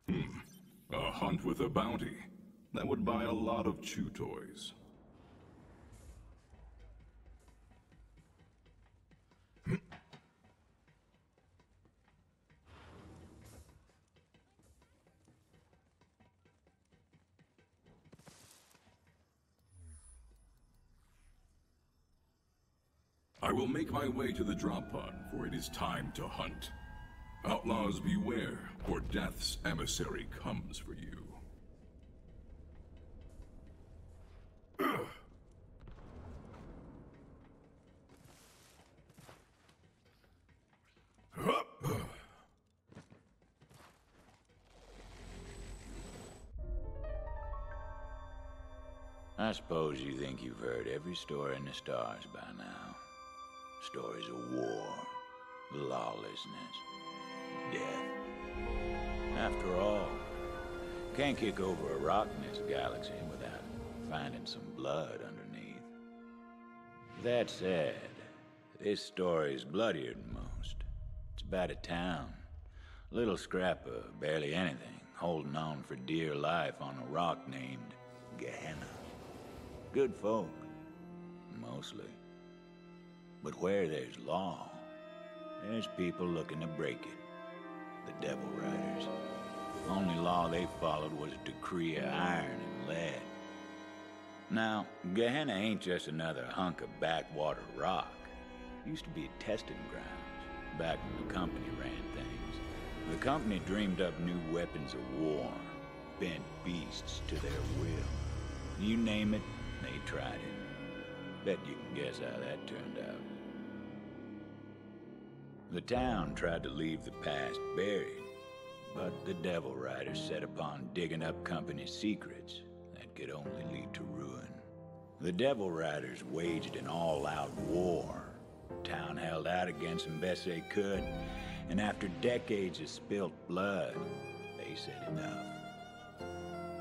A hunt with a bounty. That would buy a lot of chew toys. I will make my way to the drop pod, for it is time to hunt. Outlaws beware, for death's emissary comes for you. I suppose you think you've heard every story in the stars by now. Stories of war, lawlessness, death. After all, can't kick over a rock in this galaxy without finding some blood underneath. That said, this story's bloodier than most. It's about a town, a little scrap of barely anything, holding on for dear life on a rock named Gehenna. Good folk, mostly. But where there's law, there's people looking to break it. The Devil Riders. Only law they followed was a decree of iron and lead. Now, Gehenna ain't just another hunk of backwater rock. It used to be a testing grounds, back when the company ran things. The company dreamed up new weapons of war, bent beasts to their will. You name it, they tried it. Bet you can guess how that turned out. The town tried to leave the past buried, but the Devil Riders set upon digging up company secrets that could only lead to ruin. The Devil Riders waged an all-out war. The town held out against them best they could, and after decades of spilt blood, they said enough.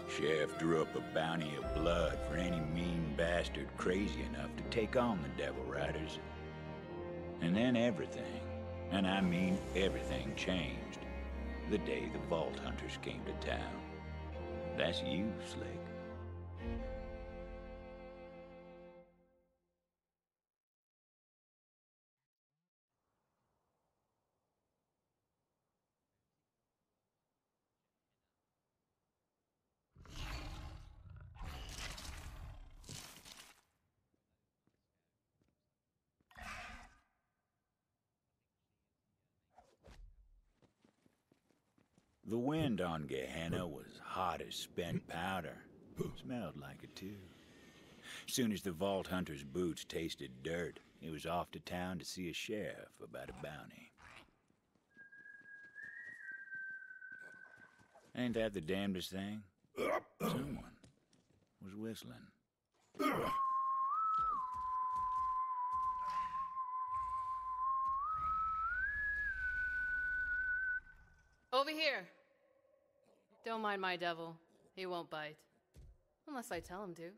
Sheriff drew up a bounty of blood for any mean bastard crazy enough to take on the Devil Riders. And then everything, and I mean everything, changed the day the Vault Hunters came to town. That's you, Slick. The wind on Gehenna was hot as spent powder. Smelled like it, too. Soon as the Vault Hunter's boots tasted dirt, he was off to town to see a sheriff about a bounty. Ain't that the damnedest thing? Someone was whistling. Over here. Don't mind my devil. He won't bite. Unless I tell him to.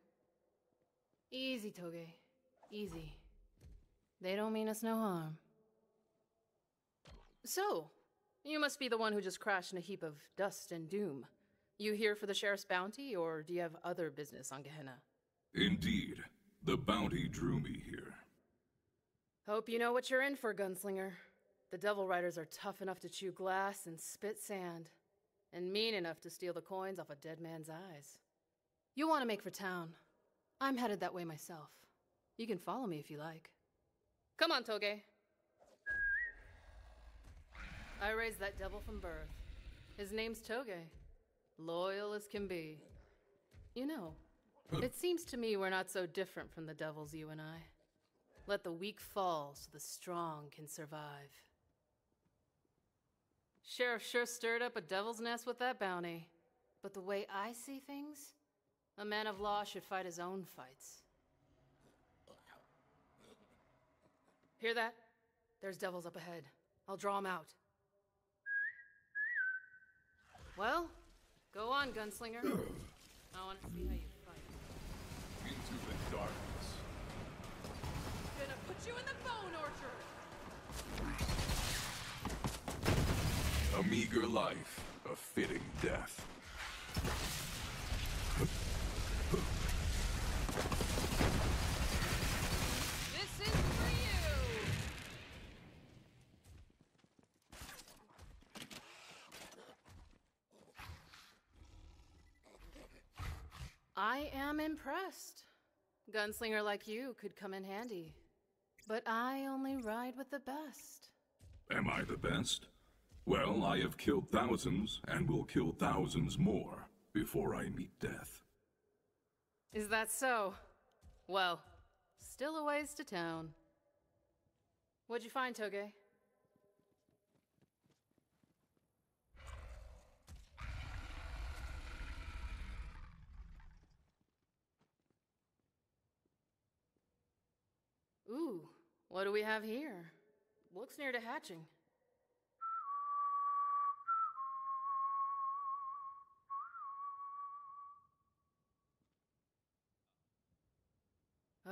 Easy, Toge. Easy. They don't mean us no harm. So, you must be the one who just crashed in a heap of dust and doom. You here for the sheriff's bounty, or do you have other business on Gehenna? Indeed. The bounty drew me here. Hope you know what you're in for, Gunslinger. The Devil Riders are tough enough to chew glass and spit sand, and mean enough to steal the coins off a dead man's eyes. You want to make for town. I'm headed that way myself. You can follow me if you like. Come on, Toge. I raised that devil from birth. His name's Toge. Loyal as can be. You know, it seems to me we're not so different from the devils, you and I. Let the weak fall so the strong can survive. Sheriff sure stirred up a devil's nest with that bounty. But the way I see things, a man of law should fight his own fights. Hear that? There's devils up ahead. I'll draw them out. Well, go on, Gunslinger. I want to see how you fight. Into the darkness. Gonna put you in the bone orchard! A meager life, a fitting death. This is for you! I am impressed. Gunslinger like you could come in handy. But I only ride with the best. Am I the best? Well, I have killed thousands, and will kill thousands more before I meet death. Is that so? Well, still a ways to town. What'd you find, Toge? Ooh, what do we have here? Looks near to hatching.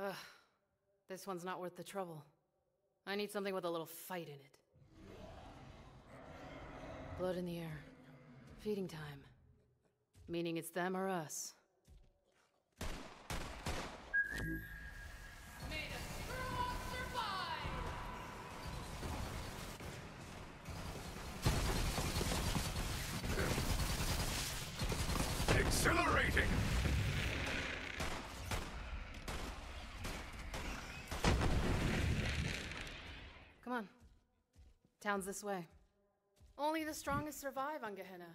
Ugh, this one's not worth the trouble. I need something with a little fight in it. Blood in the air. Feeding time. Meaning it's them or us. May the strong survive! Exhilarating! Come on. Town's this way. Only the strongest survive on Gehenna.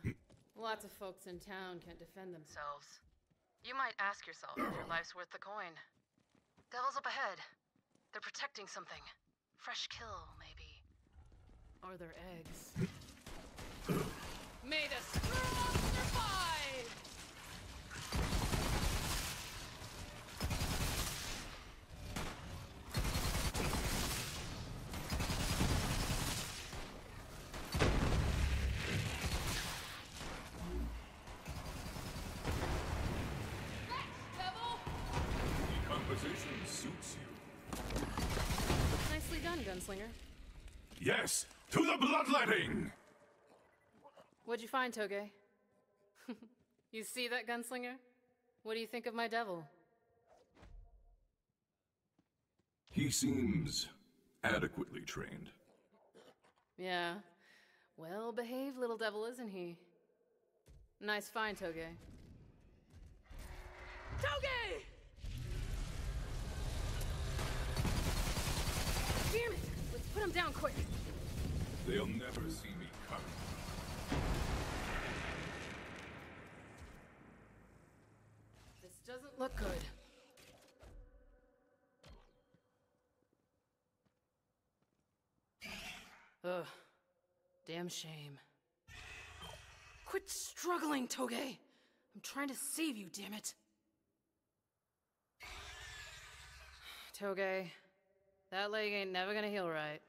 Lots of folks in town can't defend themselves. You might ask yourself if your life's worth the coin. Devil's up ahead. They're protecting something. Fresh kill, maybe. Or their eggs. May the strong survive! Composition suits you. Nicely done, Gunslinger. Yes, to the bloodletting! What'd you find, Toge? You see that, Gunslinger? What do you think of my devil? He seems adequately trained. Yeah. Well-behaved little devil, isn't he? Nice find, Toge. Toge! Damn it! Let's put him down quick! They'll never see me coming. This doesn't look good. Ugh. Damn shame. Quit struggling, Toge! I'm trying to save you, damn it! Toge, that leg ain't never gonna heal right.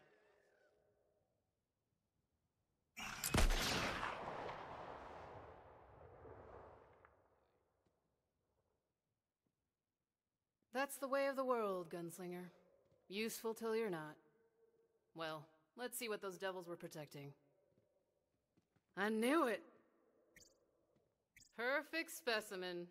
That's the way of the world, Gunslinger. Useful till you're not. Well, let's see what those devils were protecting. I knew it! Perfect specimen.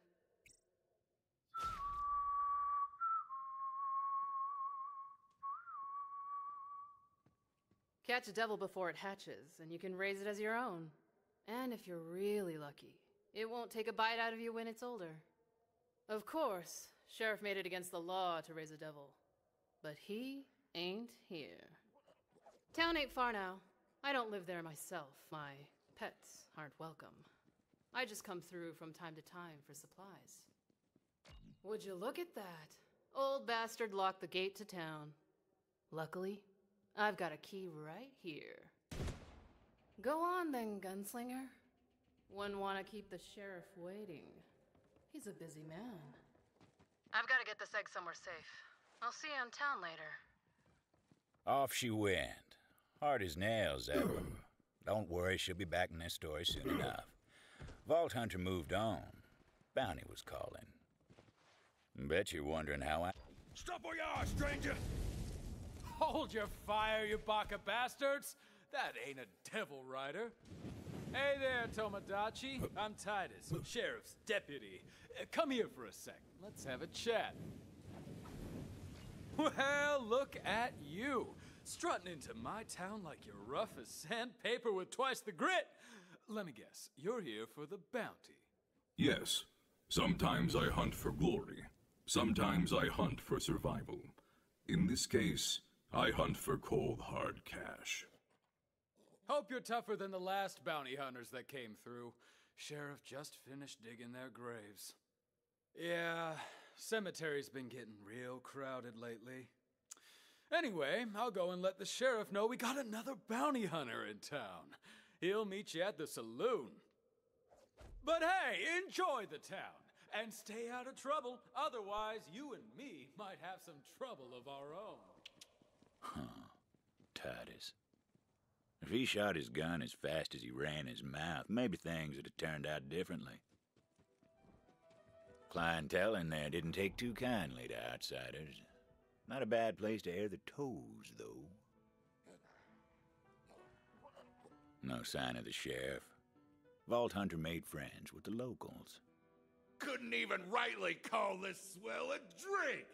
Catch a devil before it hatches, and you can raise it as your own. And if you're really lucky, it won't take a bite out of you when it's older. Of course, Sheriff made it against the law to raise a devil. But he ain't here. Town ain't far now. I don't live there myself. My pets aren't welcome. I just come through from time to time for supplies. Would you look at that? Old bastard locked the gate to town. Luckily, I've got a key right here. Go on then, Gunslinger. Wouldn't want to keep the sheriff waiting. He's a busy man. I've got to get this egg somewhere safe. I'll see you in town later. Off she went. Hard as nails, ever. Don't worry, she'll be back in this story soon enough. Vault Hunter moved on. Bounty was calling. Bet you're wondering how I... Stop where you are, stranger! Hold your fire, you baka bastards! That ain't a devil rider. Hey there, Tomodachi. I'm Titus, Sheriff's deputy. Come here for a sec. Let's have a chat. Well, look at you. Strutting into my town like you're rough as sandpaper with twice the grit. Let me guess, you're here for the bounty. Yes. Sometimes I hunt for glory. Sometimes I hunt for survival. In this case, I hunt for cold, hard cash. Hope you're tougher than the last bounty hunters that came through. Sheriff just finished digging their graves. Yeah, cemetery's been getting real crowded lately. Anyway, I'll go and let the sheriff know we got another bounty hunter in town. He'll meet you at the saloon. But hey, enjoy the town, and stay out of trouble. Otherwise, you and me might have some trouble of our own. Huh. Titus. If he shot his gun as fast as he ran his mouth, maybe things would have turned out differently. Clientele in there didn't take too kindly to outsiders. Not a bad place to air the toes, though. No sign of the sheriff. Vault Hunter made friends with the locals. Couldn't even rightly call this swell a drink!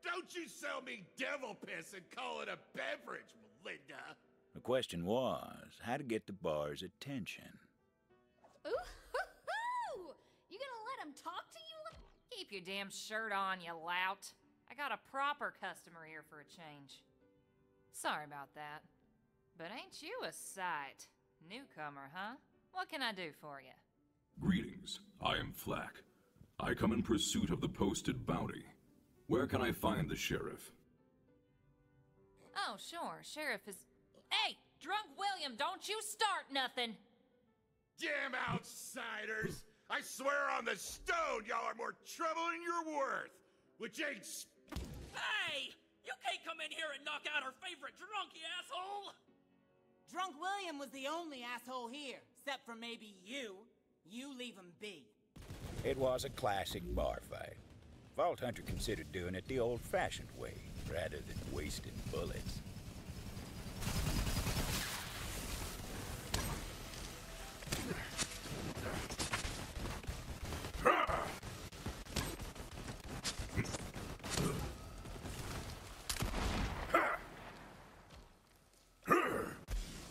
Don't you sell me devil piss and call it a beverage, Melinda! The question was, how to get the bar's attention. Ooh-hoo-hoo! You gonna let him talk to you? Keep your damn shirt on, you lout. I got a proper customer here for a change. Sorry about that. But ain't you a sight? Newcomer, huh? What can I do for you? Greetings, I am Flack. I come in pursuit of the posted bounty. Where can I find the sheriff? Oh, sure. Sheriff is... Hey! Drunk William, don't you start nothing! Damn outsiders! I swear on the stone y'all are more trouble than you're worth! Which ain't Hey! You can't come in here and knock out our favorite drunk, you asshole! Drunk William was the only asshole here, except for maybe you. You leave him be. It was a classic bar fight. Vault Hunter considered doing it the old-fashioned way, rather than wasting bullets.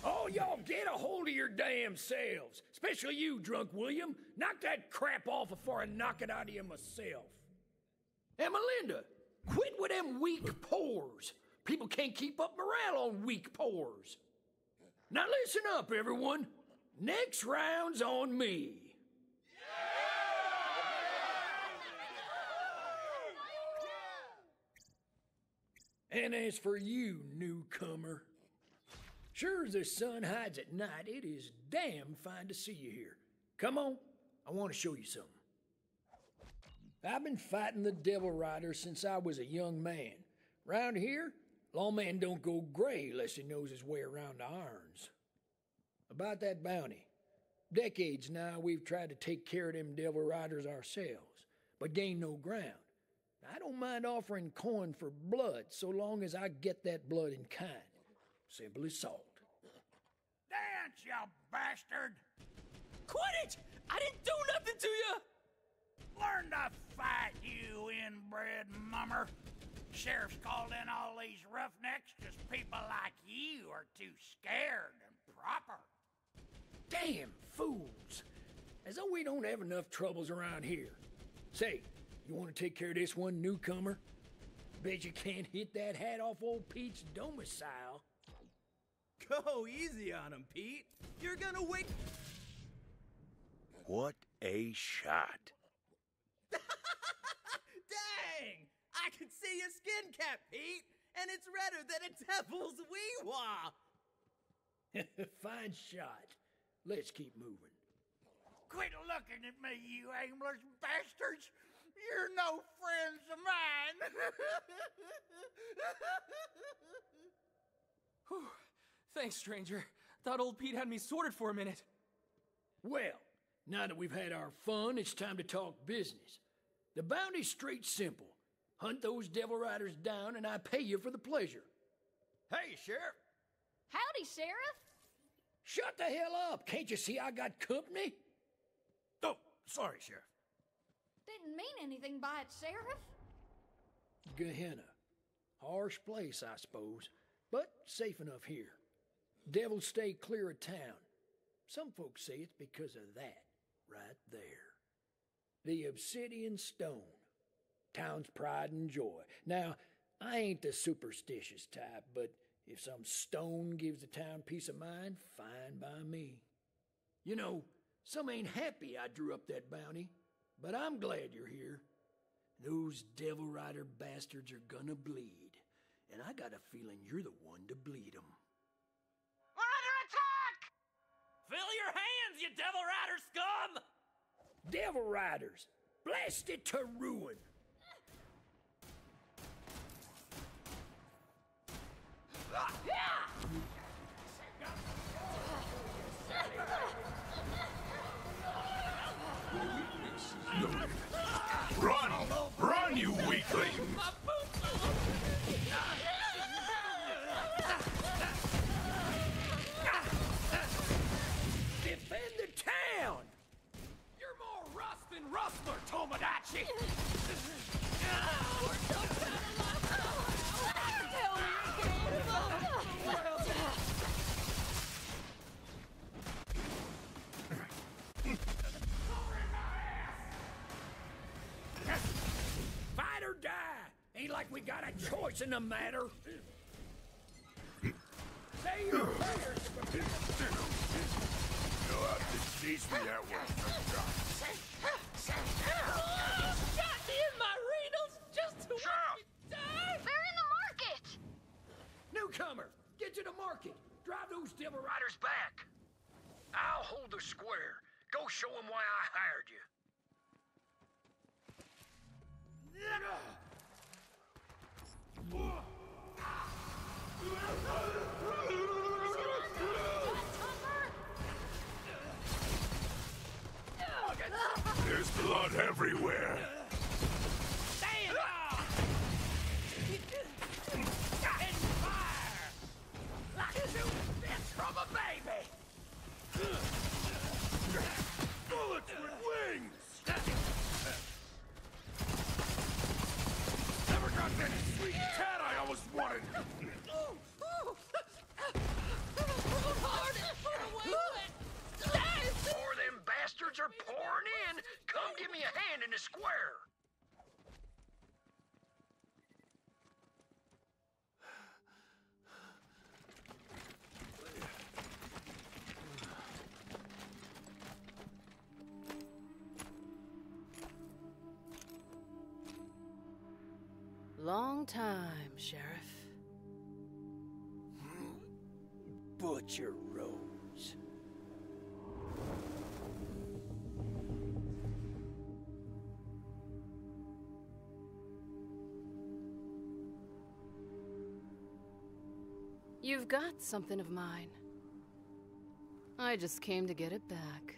Oh, y'all get a hold of your damn selves. Especially you, Drunk William. Knock that crap off before I knock it out of you myself. And Melinda, quit with them weak pores. People can't keep up morale on weak pores. Now listen up, everyone. Next round's on me. And as for you, newcomer, sure as the sun hides at night, it is damn fine to see you here. Come on, I want to show you something. I've been fighting the Devil Rider since I was a young man. Round here, lawman don't go gray unless he knows his way around the irons. About that bounty. Decades now we've tried to take care of them Devil Riders ourselves, but gained no ground. I don't mind offering coin for blood so long as I get that blood in kind. Simple as salt. dance, you bastard! Quit it! I didn't do nothing to you! Learn to fight, you inbred mummer. Sheriff's called in all these roughnecks because people like you are too scared and proper. Damn fools! As though we don't have enough troubles around here. Say, you want to take care of this one newcomer? Bet you can't hit that hat off old Pete's domicile. Go easy on him, Pete. You're gonna wake... What a shot. Dang! I can see your skin cap, Pete, and it's redder than a devil's wee-wah. Fine shot. Let's keep moving. Quit looking at me, you aimless bastards! You're no friends of mine! Whew. Thanks, stranger. Thought old Pete had me sorted for a minute. Well, now that we've had our fun, it's time to talk business. The bounty's straight simple. Hunt those Devil Riders down and I pay you for the pleasure. Hey, Sheriff. Howdy, Sheriff. Shut the hell up! Can't you see I got company? Oh, sorry, Sheriff. Didn't mean anything by it, Sheriff. Gehenna. Harsh place, I suppose, but safe enough here. Devils stay clear of town. Some folks say it's because of that, right there. The obsidian stone. Town's pride and joy. Now, I ain't the superstitious type, but if some stone gives the town peace of mind, fine by me. You know, some ain't happy I drew up that bounty, but I'm glad you're here. Those Devil Rider bastards are gonna bleed, and I got a feeling you're the one to bleed them. We're under attack! Fill your hands, you Devil Rider scum! Devil Riders, blasted to ruin! Run! Run, you weakling! Defend the town! You're more rust than Rustler, Tomodachi! Fight or die! Ain't like we got a choice in the matter. Say your prayers for You'll have to teach me that one sometime. Shot me in my renals just to watch me die! They're in the market! Newcomer, get to the market. Drive those Devil Riders back. I'll hold the square. Go show them why I hired you. There's blood everywhere. Stand off! And fire! Like two bits from a baby! Bullets with wings! Never got that sweet cat I always wanted! Before them bastards are pouring in, come give me a hand in the square. Long time, Sheriff. Butcher Rose. You've got something of mine. I just came to get it back.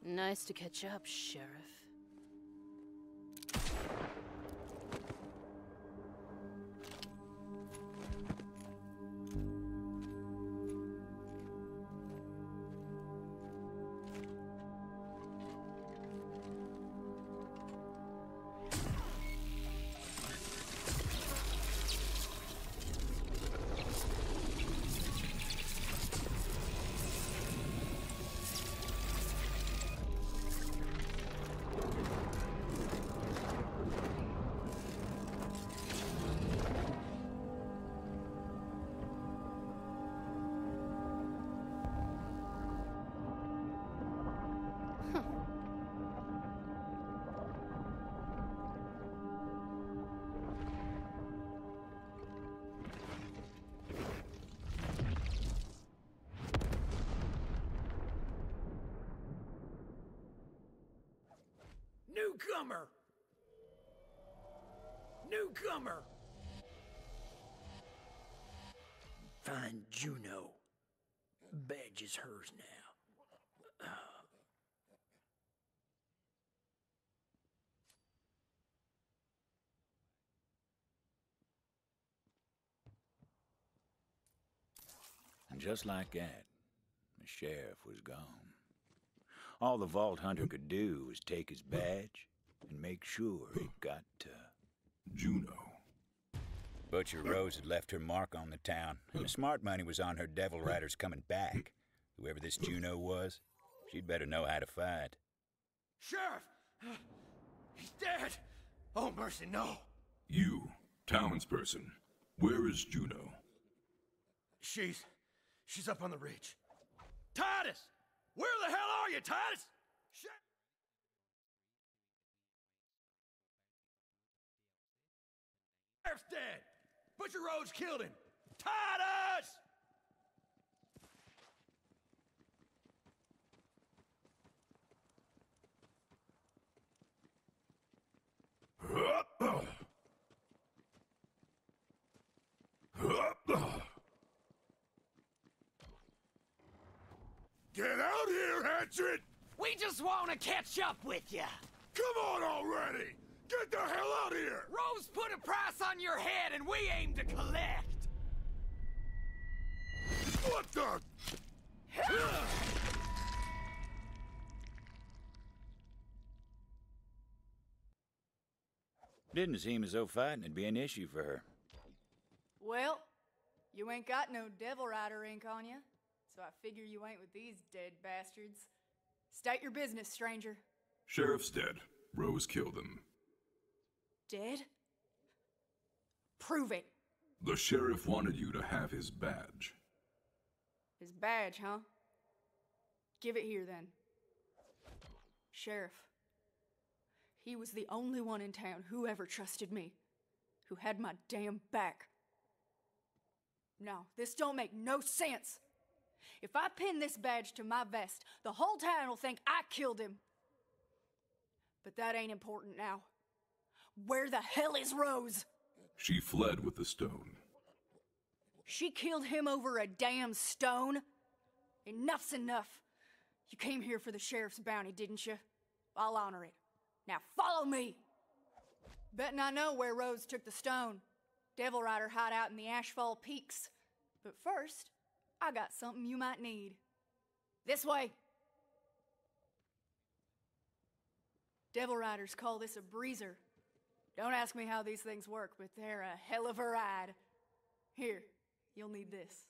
Nice to catch up, Sheriff. Newcomer! Newcomer! Find Juno. Badge is hers now. And just like that, the sheriff was gone. All the Vault Hunter could do was take his badge and make sure it got to Juno. Butcher Rose had left her mark on the town, and the smart money was on her devil riders coming back. Whoever this Juno was, she'd better know how to fight. Sheriff! He's dead! Oh, mercy, no! You, townsperson, where is Juno? She's up on the ridge. Titus! Where the hell are you, Titus? Sheriff's dead! Butcher Rhodes killed him! Titus! Get out here, Hatchet! We just want to catch up with you. Come on already! Get the hell out of here! Rose put a price on your head and we aim to collect. What the? Didn't seem as though fighting would be an issue for her. Well, you ain't got no Devil Rider ink on you, so I figure you ain't with these dead bastards. State your business, stranger. Sheriff's dead. Rose killed him. Dead? Prove it. The sheriff wanted you to have his badge. His badge, huh? Give it here, then. Sheriff. He was the only one in town who ever trusted me, who had my damn back. Now, this don't make no sense. If I pin this badge to my vest, the whole town will think I killed him. But that ain't important now. Where the hell is Rose? She fled with the stone. She killed him over a damn stone? Enough's enough. You came here for the sheriff's bounty, didn't you? I'll honor it. Now follow me! Betting I know where Rose took the stone. Devil Rider hideout in the Ashfall Peaks. But first, I got something you might need. This way! Devil Riders call this a breezer. Don't ask me how these things work, but they're a hell of a ride. Here, you'll need this.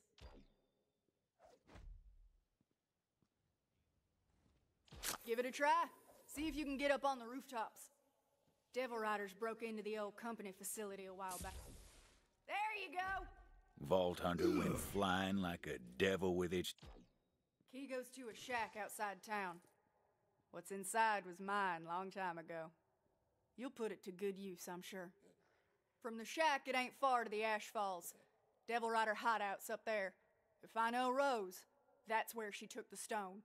Give it a try. See if you can get up on the rooftops. Devil Riders broke into the old company facility a while back. There you go! Vault Hunter went flying like a devil with its... Key goes to a shack outside town. What's inside was mine long time ago. You'll put it to good use, I'm sure. From the shack, it ain't far to the Ash Falls. Devil Rider hideout's up there. If I know Rose, that's where she took the stone.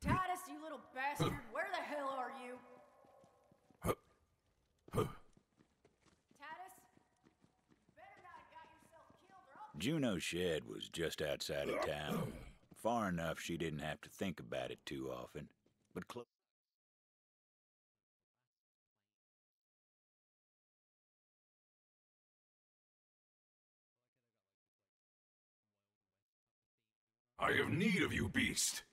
Titus, you little bastard, where the hell are you? Titus? Better not have got yourself killed or I'll... Juno's shed was just outside of town. Far enough she didn't have to think about it too often. But close. I have need of you, beast!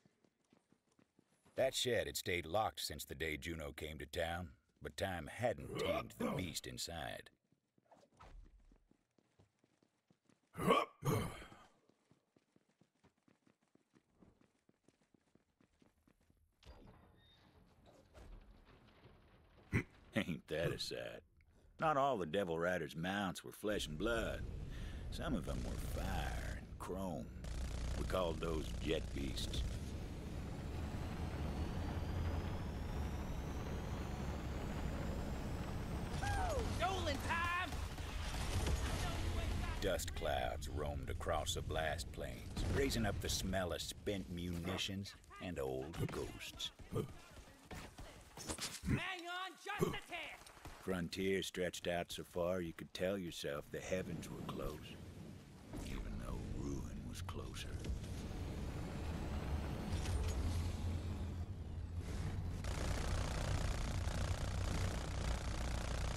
That shed had stayed locked since the day Juno came to town, but time hadn't tamed the beast inside. Ain't that a sight? Not all the Devil Riders' mounts were flesh and blood. Some of them were fire and chrome. We called those jet beasts. Stolen time! dust clouds roamed across the blast plains, raising up the smell of spent munitions and old ghosts. Hang on just a tick! Frontier stretched out so far you could tell yourself the heavens were close, even though ruin was closer.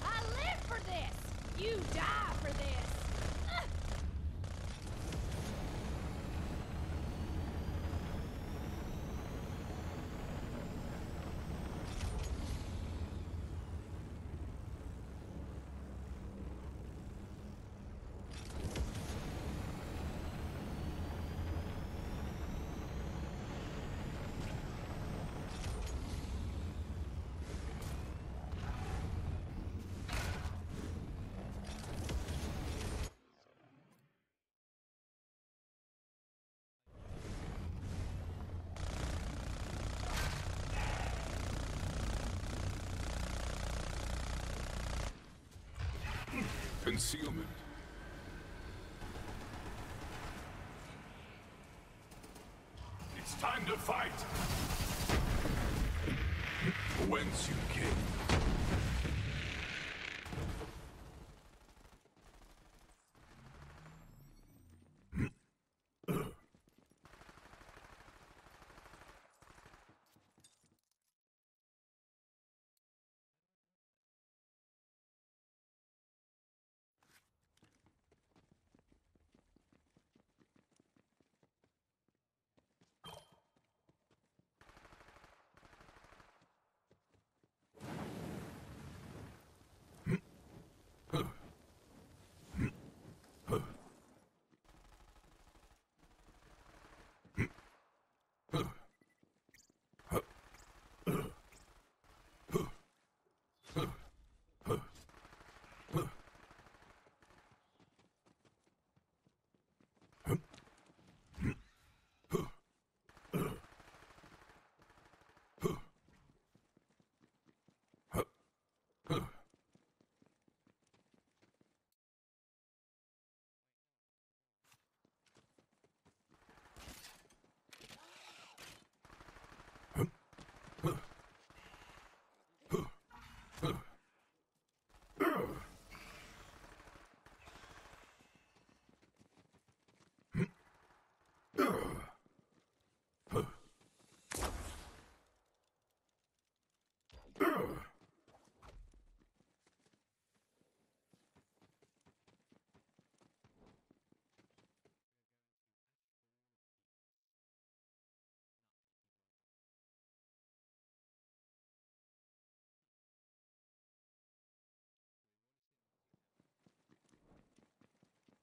I live for this! You die for this! Concealment. It's time to fight! Whence you came.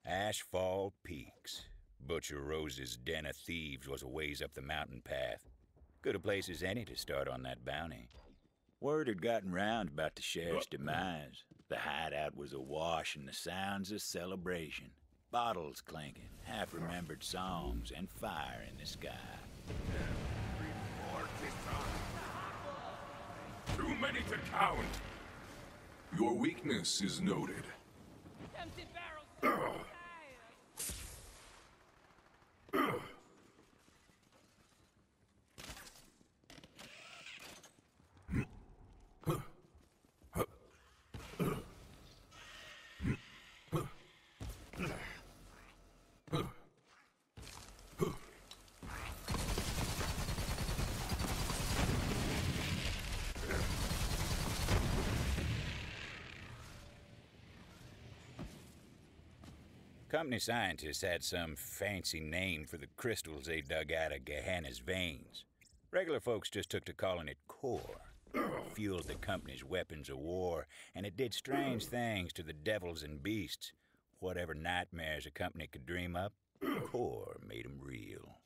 Ashfall Peaks. Butcher Rose's den of thieves was a ways up the mountain path. Good a place as any to start on that bounty. Word had gotten round about the sheriff's demise. The hideout was awash in the sounds of celebration. Bottles clanking, half-remembered songs, and fire in the sky. Too many to count. Your weakness is noted. Empty barrels. Company scientists had some fancy name for the crystals they dug out of Gehenna's veins. Regular folks just took to calling it core. It fueled the company's weapons of war, and it did strange things to the devils and beasts. Whatever nightmares a company could dream up, core made them real.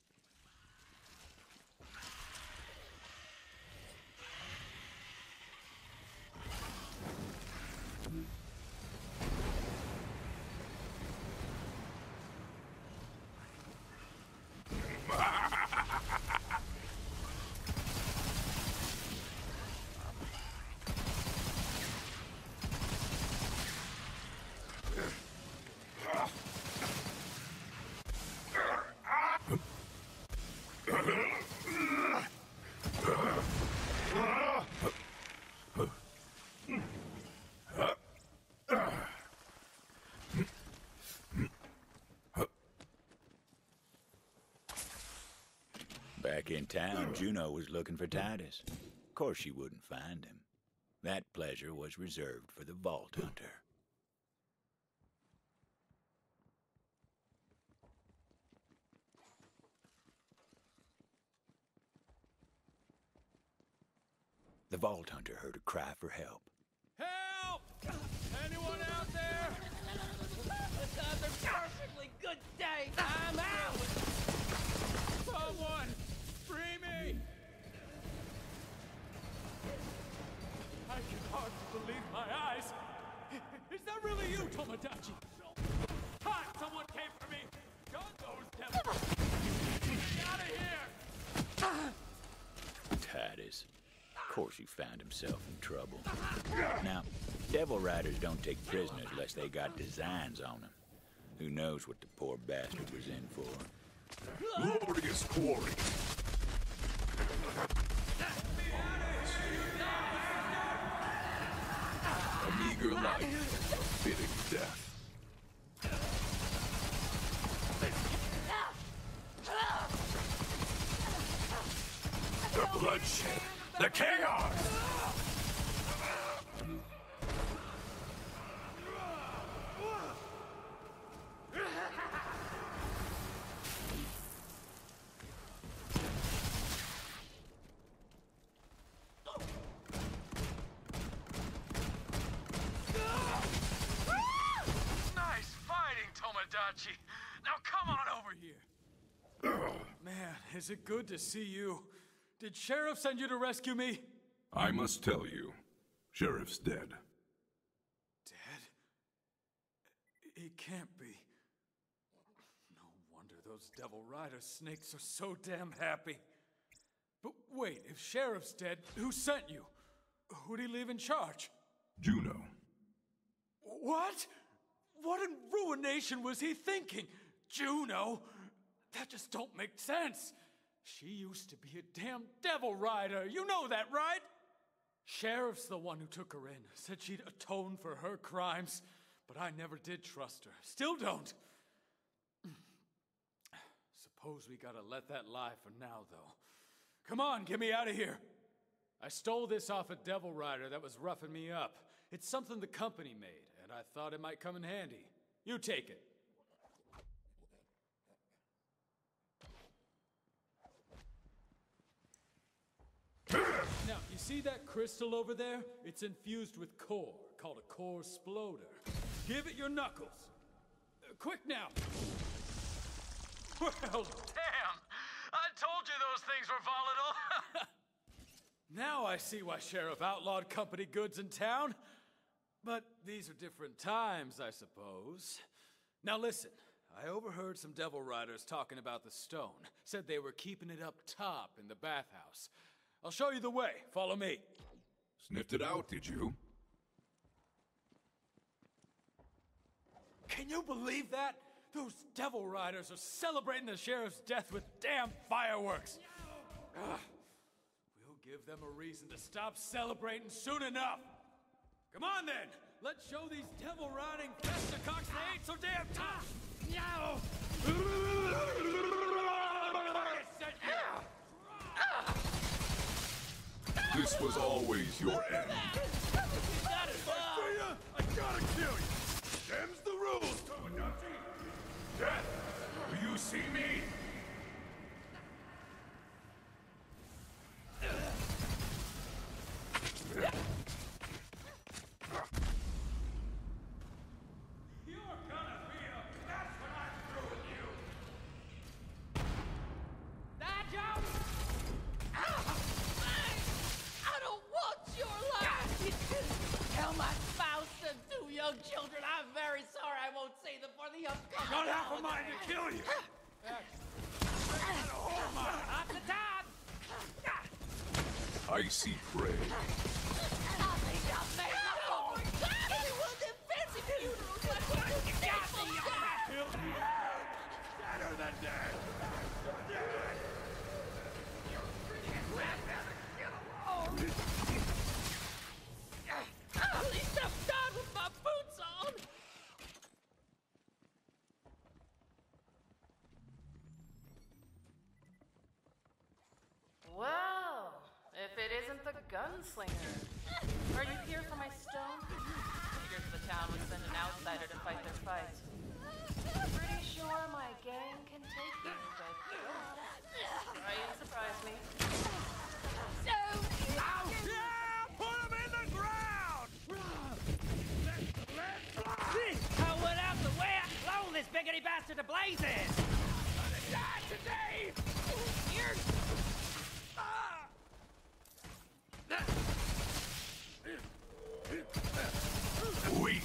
Back in town, Juno was looking for Titus. Of course she wouldn't find him. That pleasure was reserved for the Vault Hunter. The Vault Hunter heard a cry for help. Help! Anyone out there? Another perfectly good day. I'm out. Someone, free me! I can hardly believe my eyes. Is that really you, Tomodachi? Hi, someone came for me. Gun those devils. Get out of here! Titus. Of course he found himself in trouble. Now, Devil Riders don't take prisoners unless they got designs on them. Who knows what the poor bastard was in for. Glorious quarry! A meager life, a fitting death. The bloodshed, the chaos! Nice fighting, Tomodachi. Now come on over here. Man, is it good to see you. Did Sheriff send you to rescue me? I must tell you, Sheriff's dead. Dead? It can't be. No wonder those Devil Rider snakes are so damn happy. But wait, if Sheriff's dead, who sent you? Who'd he leave in charge? Juno. What? What in ruination was he thinking? Juno? That just don't make sense. She used to be a damn Devil Rider. You know that, right? Sheriff's the one who took her in. Said she'd atone for her crimes. But I never did trust her. Still don't. Suppose we gotta let that lie for now, though. Come on, get me out of here. I stole this off a Devil Rider that was roughing me up. It's something the company made, and I thought it might come in handy. You take it. Now, you see that crystal over there? It's infused with core, called a core sploder. Give it your knuckles. Quick now. Well, Damn! I told you those things were volatile. now I see why Sheriff outlawed company goods in town. But these are different times, I suppose. Now listen, I overheard some Devil Riders talking about the stone. Said they were keeping it up top in the bathhouse. I'll show you the way. Follow me. Sniffed it out, did you? Can you believe that? Those Devil Riders are celebrating the Sheriff's death with damn fireworks. We'll give them a reason to stop celebrating soon enough. Come on then. Let's show these devil riding Fusterclucks they ain't so damn tough. This was always your end. I gotta kill you! Them's the rules, Tomodachi! Death, do you see me? Children, I'm very sorry. I won't say them for the upcoming. Got half a mind to kill you! Up the top! I see prey. Nothing got me! No! Anyone defensive funerals like what you got me, Better than dead! At least I'm done with my boots on! Well, if it isn't the gunslinger. Are you here for my stone? Figured the town would send an outsider to fight their fight. Pretty sure my gang can take you, but try and surprise me. Yeah! Put him in the ground! I went out the way I blown this biggity bastard to blazes! Die today! You're... Weak!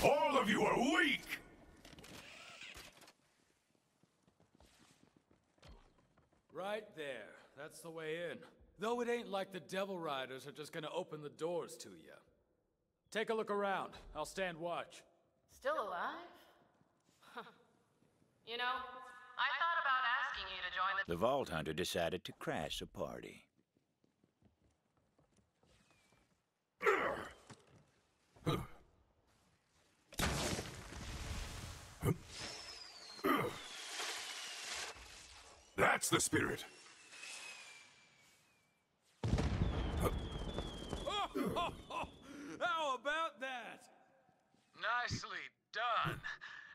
All of you are weak! Right there. That's the way in. Though it ain't like the Devil Riders are just gonna open the doors to you. Take a look around. I'll stand watch. Still alive? You know, I thought about asking you to join The Vault Hunter decided to crash a party. That's the spirit. How about that? Nicely done.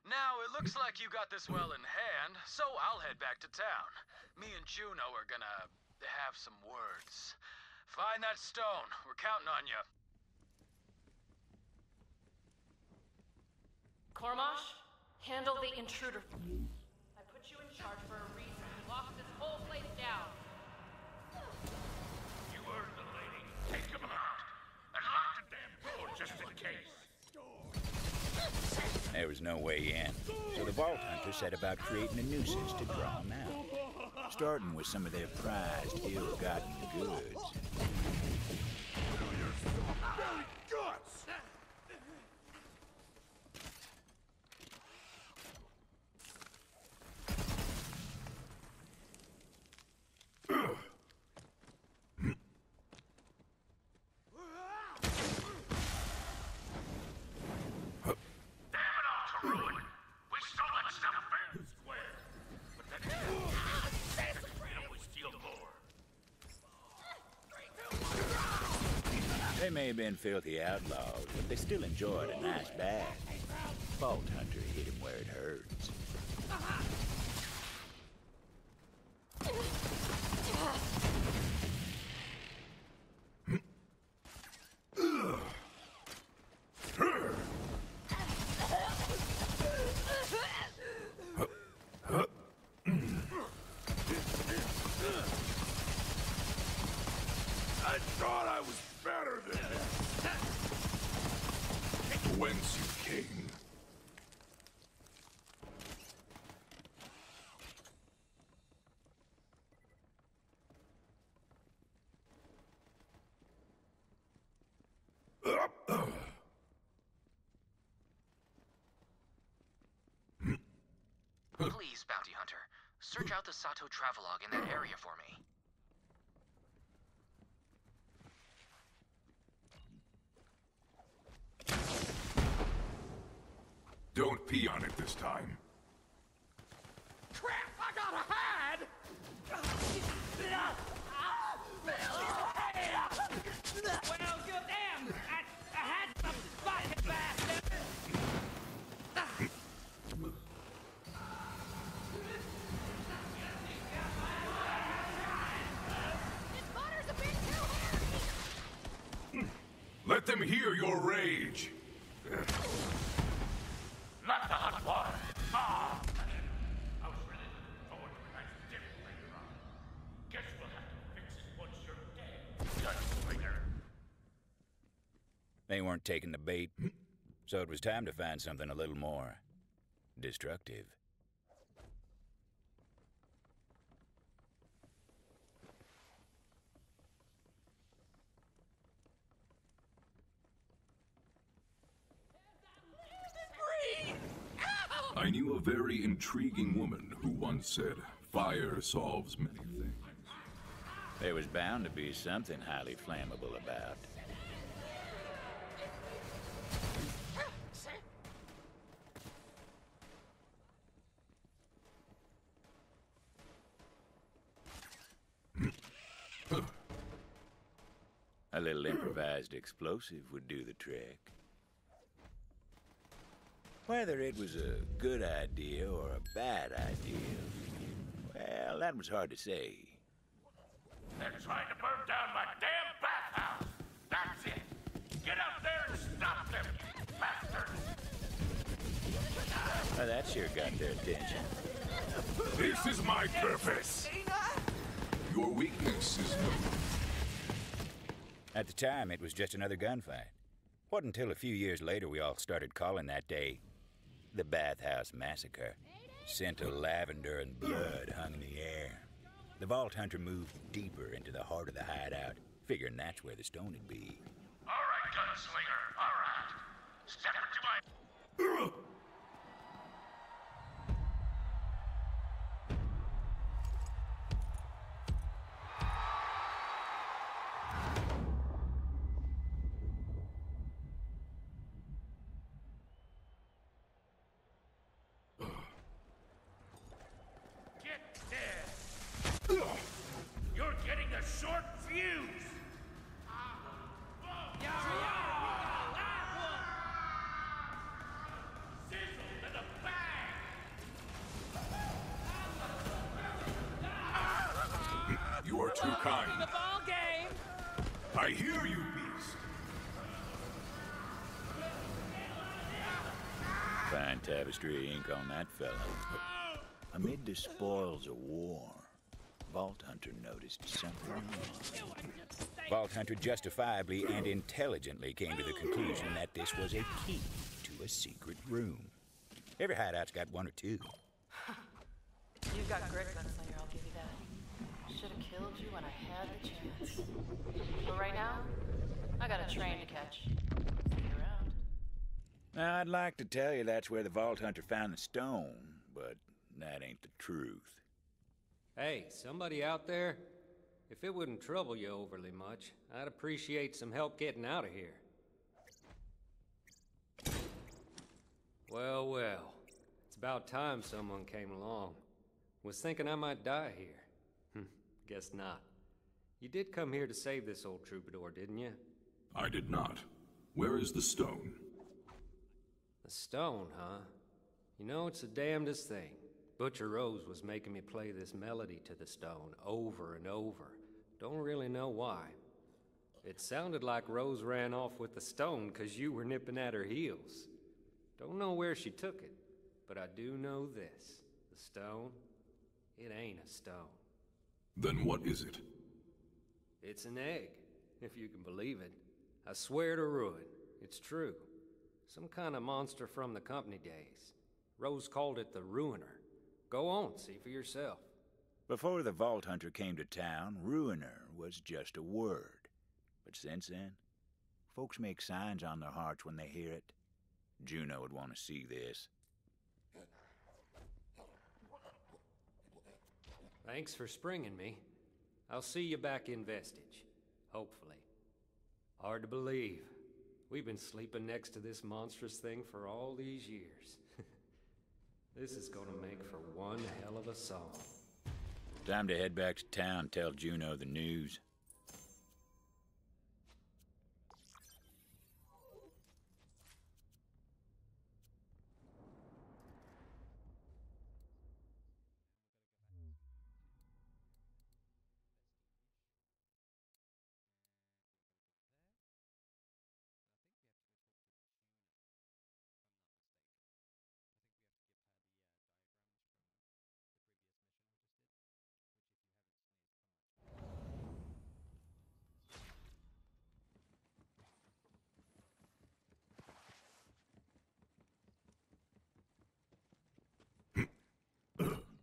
Now, it looks like you got this well in hand, so I'll head back to town. Me and Juno are gonna have some words. Find that stone. We're counting on you. Cormosh, handle the intruder. I put you in charge for a reason. You locked this whole place down. You heard the lady. Take him out. And lock the damn door just in case. There was no way in, so the Vault Hunter set about creating a nuisance to draw them out, starting with some of their prized, ill-gotten goods. Very guts! They may have been filthy outlaws, but they still enjoyed a nice bath. Vault Hunter hit him where it hurts. I thought I was better than this. Whence you came. Please, Bounty Hunter, search out the Sato travelogue in that area for me. Don't pee on it this time. Crap! I gotta hide! Well, good damn! I had some fucking bastard! This butter's a bit too hairy! Let them hear your rage. Not the hot water. Ah! I was really looking forward to a nice dip later on. Guess we'll have to fix it once you're dead, gunslinger. They weren't taking the bait, so it was time to find something a little more destructive. I knew a very intriguing woman who once said, "Fire solves many things." There was bound to be something highly flammable about. A little improvised explosive would do the trick. Whether it was a good idea or a bad idea, well, that was hard to say. They're trying to burn down my damn bathhouse! That's it! Get up there and stop them, you bastards! Well, that sure got their attention. This is my purpose! Your weakness is no. At the time, it was just another gunfight. Wasn't until a few years later we all started calling that day the Bathhouse Massacre. Scent of lavender and blood hung in the air. The Vault Hunter moved deeper into the heart of the hideout, figuring that's where the stone would be. All right, gunslinger, all right. Step into my... You're getting a short fuse! Sizzled in a bag! You are too kind. The ball game. I hear you, beast. Fine tapestry ink on that fellow. Amid the spoils of war, Vault Hunter noticed something wrong. Vault Hunter justifiably and intelligently came to the conclusion that this was a key to a secret room. Every hideout's got one or two. You've got grit, Gunslinger, I'll give you that. Should have killed you when I had the chance. But right now, I got a train to catch. See you around. Now, I'd like to tell you that's where the Vault Hunter found the stone, but that ain't the truth. Hey, somebody out there? If it wouldn't trouble you overly much, I'd appreciate some help getting out of here. Well, well. It's about time someone came along. Was thinking I might die here. Guess not. You did come here to save this old troubadour, didn't you? I did not. Where is the stone? The stone, huh? You know, it's the damnedest thing. Butcher Rose was making me play this melody to the stone over and over. Don't really know why. It sounded like Rose ran off with the stone because you were nipping at her heels. Don't know where she took it, but I do know this. The stone, it ain't a stone. Then what is it? It's an egg, if you can believe it. I swear to ruin, it's true. Some kind of monster from the company days. Rose called it the Ruiner. Go on, see for yourself. Before the Vault Hunter came to town, Ruiner was just a word. But since then, folks make signs on their hearts when they hear it. Juno would want to see this. Thanks for springing me. I'll see you back in Vestige. Hopefully. Hard to believe. We've been sleeping next to this monstrous thing for all these years. This is gonna make for one hell of a song. Time to head back to town, tell Juno the news.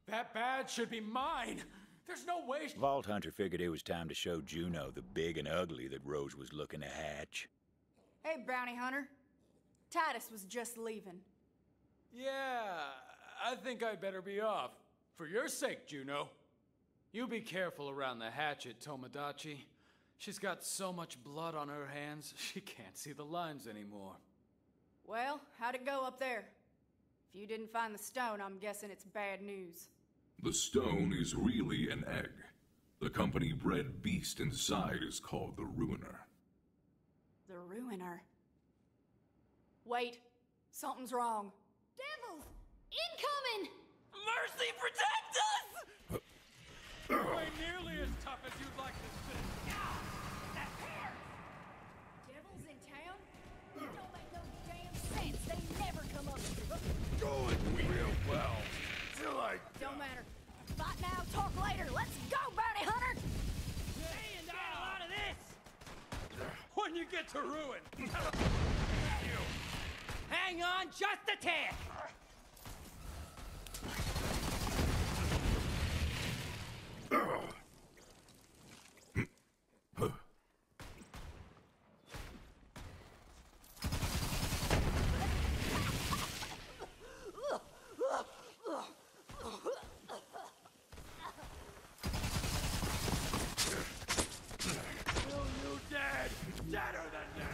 That badge should be mine! There's no way... Vault Hunter figured it was time to show Juno the big and ugly that Rose was looking to hatch. Hey, Bounty Hunter. Titus was just leaving. Yeah, I think I'd better be off. For your sake, Juno. You be careful around the hatchet, Tomodachi. She's got so much blood on her hands, she can't see the lines anymore. Well, how'd it go up there? If you didn't find the stone, I'm guessing it's bad news. The stone is really an egg. The company-bred beast inside is called the Ruiner. The Ruiner? Wait, something's wrong. Devils! Incoming! Mercy, protect us! You ain't nearly as tough as you'd like to think. Devils in town? It don't make no damn sense. They never come up here. Going real well. Till I Don't matter. Fight now, talk later. Let's go, bounty hunter! Hey, got a lot of this! When you get to ruin. Hang on just a tick! You dead! Deader than dead!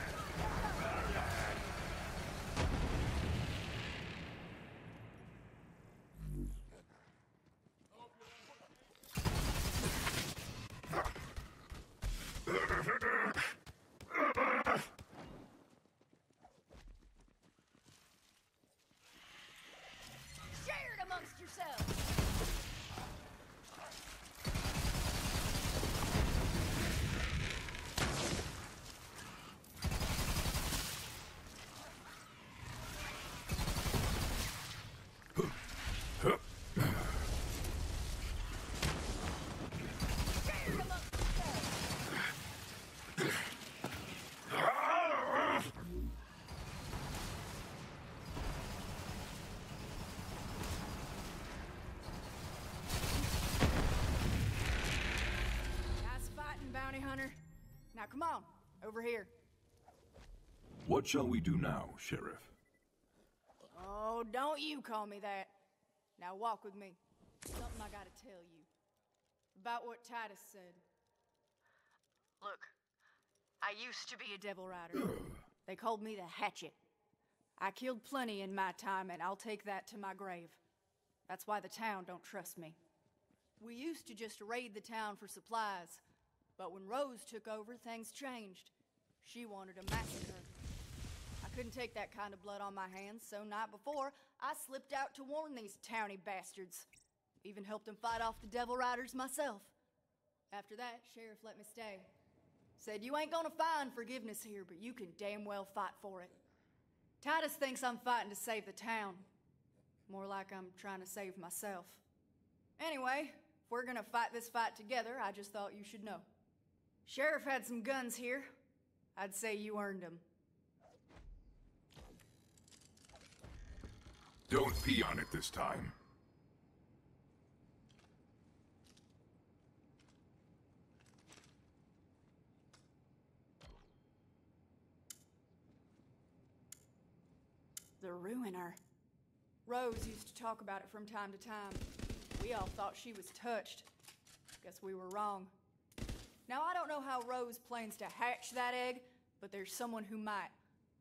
Share it amongst yourselves! Nice fighting, bounty hunter. Now come on, over here. What shall we do now, Sheriff? Oh, don't you call me that. Now walk with me. Something I gotta tell you. About what Titus said. Look, I used to be a devil rider. They called me the Hatchet. I killed plenty in my time, and I'll take that to my grave. That's why the town don't trust me. We used to just raid the town for supplies, but when Rose took over, things changed. She wanted a massacre. I couldn't take that kind of blood on my hands, so night before, I slipped out to warn these towny bastards. Even helped them fight off the Devil Riders myself. After that, Sheriff let me stay. Said, you ain't gonna find forgiveness here, but you can damn well fight for it. Titus thinks I'm fighting to save the town. More like I'm trying to save myself. Anyway, if we're gonna fight this fight together, I just thought you should know. Sheriff had some guns here. I'd say you earned them. Don't pee on it this time. The Ruiner. Rose used to talk about it from time to time. We all thought she was touched. Guess we were wrong. Now, I don't know how Rose plans to hatch that egg, but there's someone who might.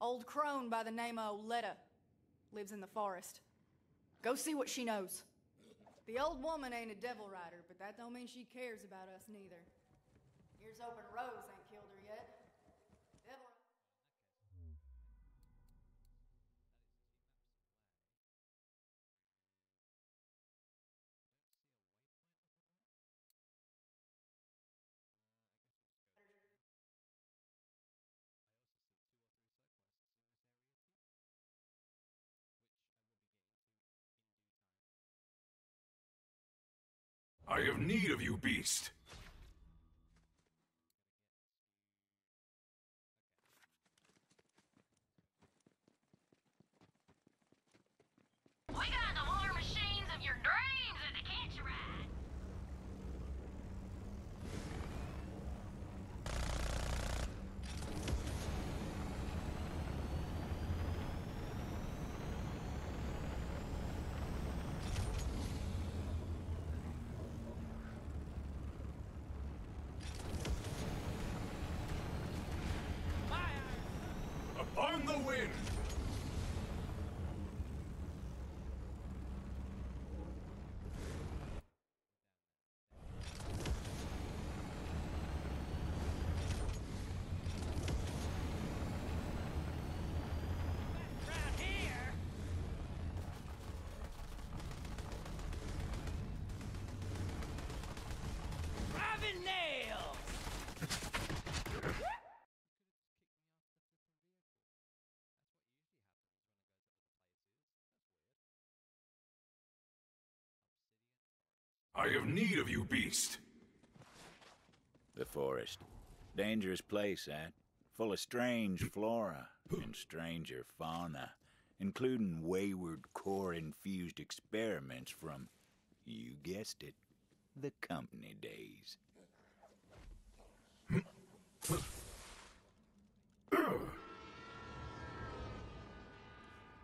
Old crone by the name of Oletta. Lives in the forest. Go see what she knows. The old woman ain't a devil rider, but that don't mean she cares about us neither. Here's hoping Rose ain't killed her yet. Devil... I have need of you, beast. We got the war machines of your dreams at the catch a ride. I have need of you, beast. The forest. Dangerous place, that. Full of strange flora and stranger fauna, including wayward core-infused experiments from, you guessed it, the company days. It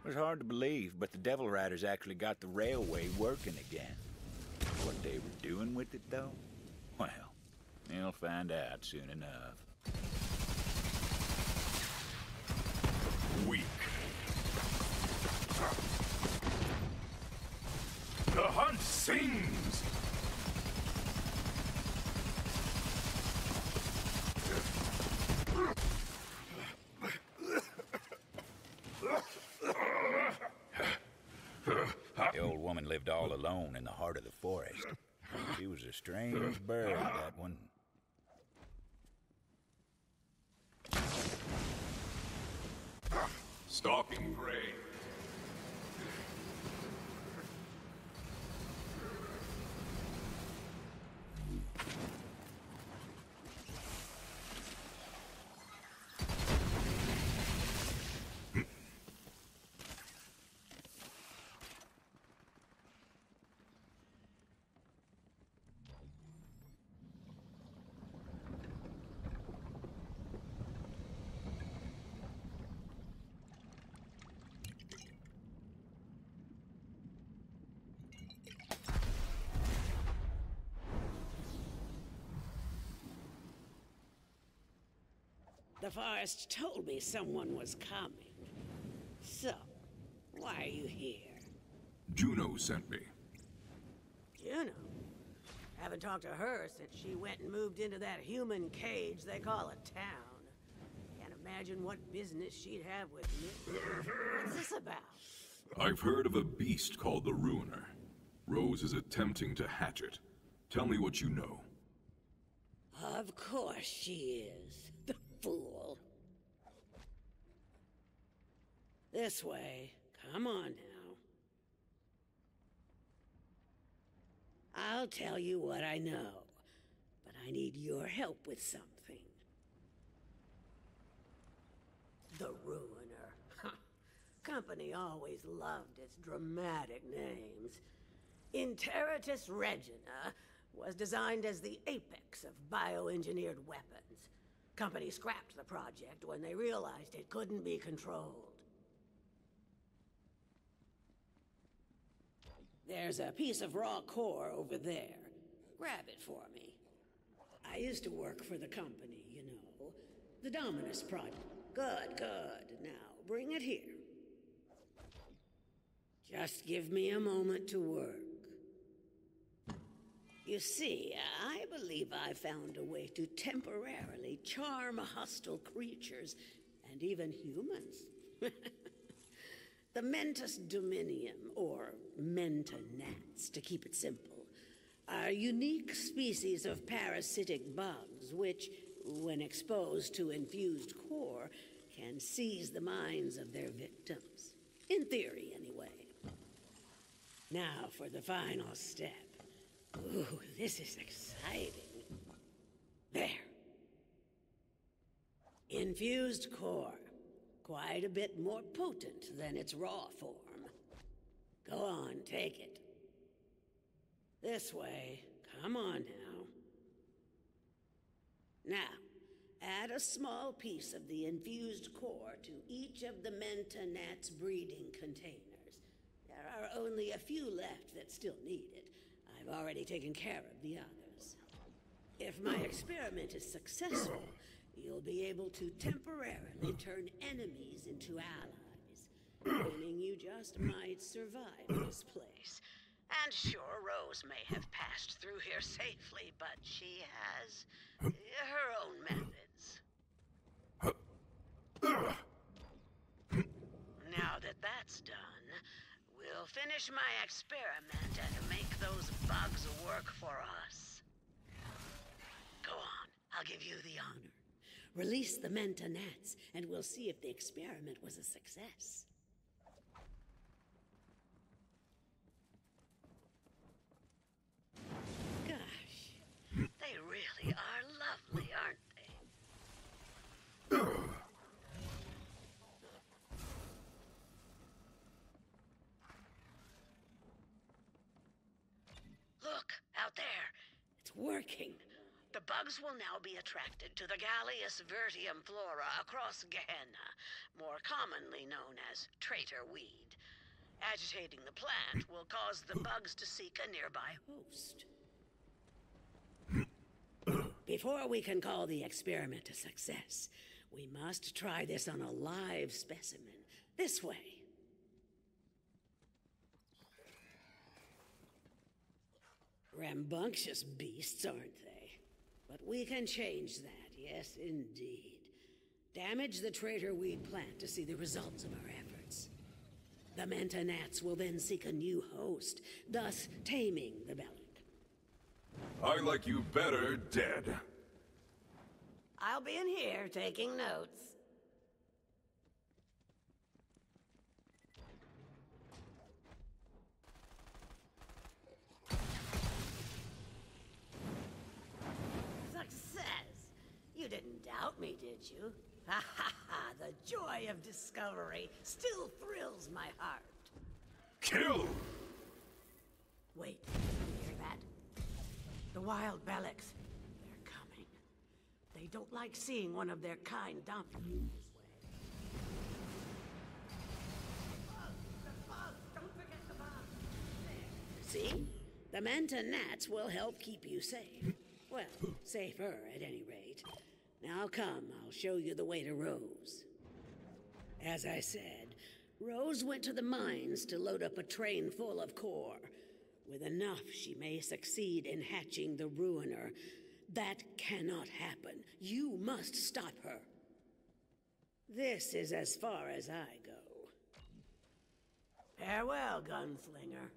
was hard to believe, but the Devil Riders actually got the railway working again. What they were doing with it, though? Well, you'll find out soon enough. Weak. The hunt sings! The old woman lived all alone in the heart of the forest. She was a strange bird, that one. Stalking prey. The forest told me someone was coming. So, why are you here? Juno sent me. Juno? Haven't talked to her since she went and moved into that human cage they call a town. Can't imagine what business she'd have with me. What's this about? I've heard of a beast called the Ruiner. Rose is attempting to hatch it. Tell me what you know. Of course she is. The fool. This way. Come on now. I'll tell you what I know, but I need your help with something. The Ruiner. Company always loved its dramatic names. Interitus Regina was designed as the apex of bioengineered weapons. Company scrapped the project when they realized it couldn't be controlled. There's a piece of raw core over there. Grab it for me. I used to work for the company, you know. The Dominus Project. Good, good. Now, bring it here. Just give me a moment to work. You see, I believe I found a way to temporarily charm hostile creatures, and even humans. The Mentis Dominium, or Mentanats, to keep it simple, are unique species of parasitic bugs which, when exposed to infused core, can seize the minds of their victims. In theory, anyway. Now for the final step. Ooh, this is exciting. There. Infused core. Quite a bit more potent than its raw form. Go on, take it. This way. Come on now. Now, add a small piece of the infused core to each of the Mentanats breeding containers. There are only a few left that still need it. I've already taken care of the others. If my experiment is successful, you'll be able to temporarily turn enemies into allies, meaning you just might survive this place. And sure, Rose may have passed through here safely, but she has her own methods. Now that that's done, we'll finish my experiment and make those bugs work for us. Go on, I'll give you the honor. Release the Mentanats, and we'll see if the experiment was a success. It's working. The bugs will now be attracted to the Gallius vertium flora across Gehenna, more commonly known as traitor weed. Agitating the plant will cause the bugs to seek a nearby host. Before we can call the experiment a success, we must try this on a live specimen. This way. Rambunctious beasts, aren't they? But we can change that, yes indeed. Damage the traitor weed plant to see the results of our efforts. The Mentanats will then seek a new host, thus taming the Bellic. I like you better dead. I'll be in here taking notes. Success! You didn't doubt me, did you? Ha ha ha! The joy of discovery still thrills my heart. Kill! Wait, you hear that? The wild Bellics. They're coming. They don't like seeing one of their kind dominated this way. Don't forget the bugs. See? The Mentanats will help keep you safe. Well, safer at any rate. Now come, I'll show you the way to Rose. As I said, Rose went to the mines to load up a train full of core. With enough, she may succeed in hatching the Ruiner. That cannot happen. You must stop her. This is as far as I go. Farewell, gunslinger.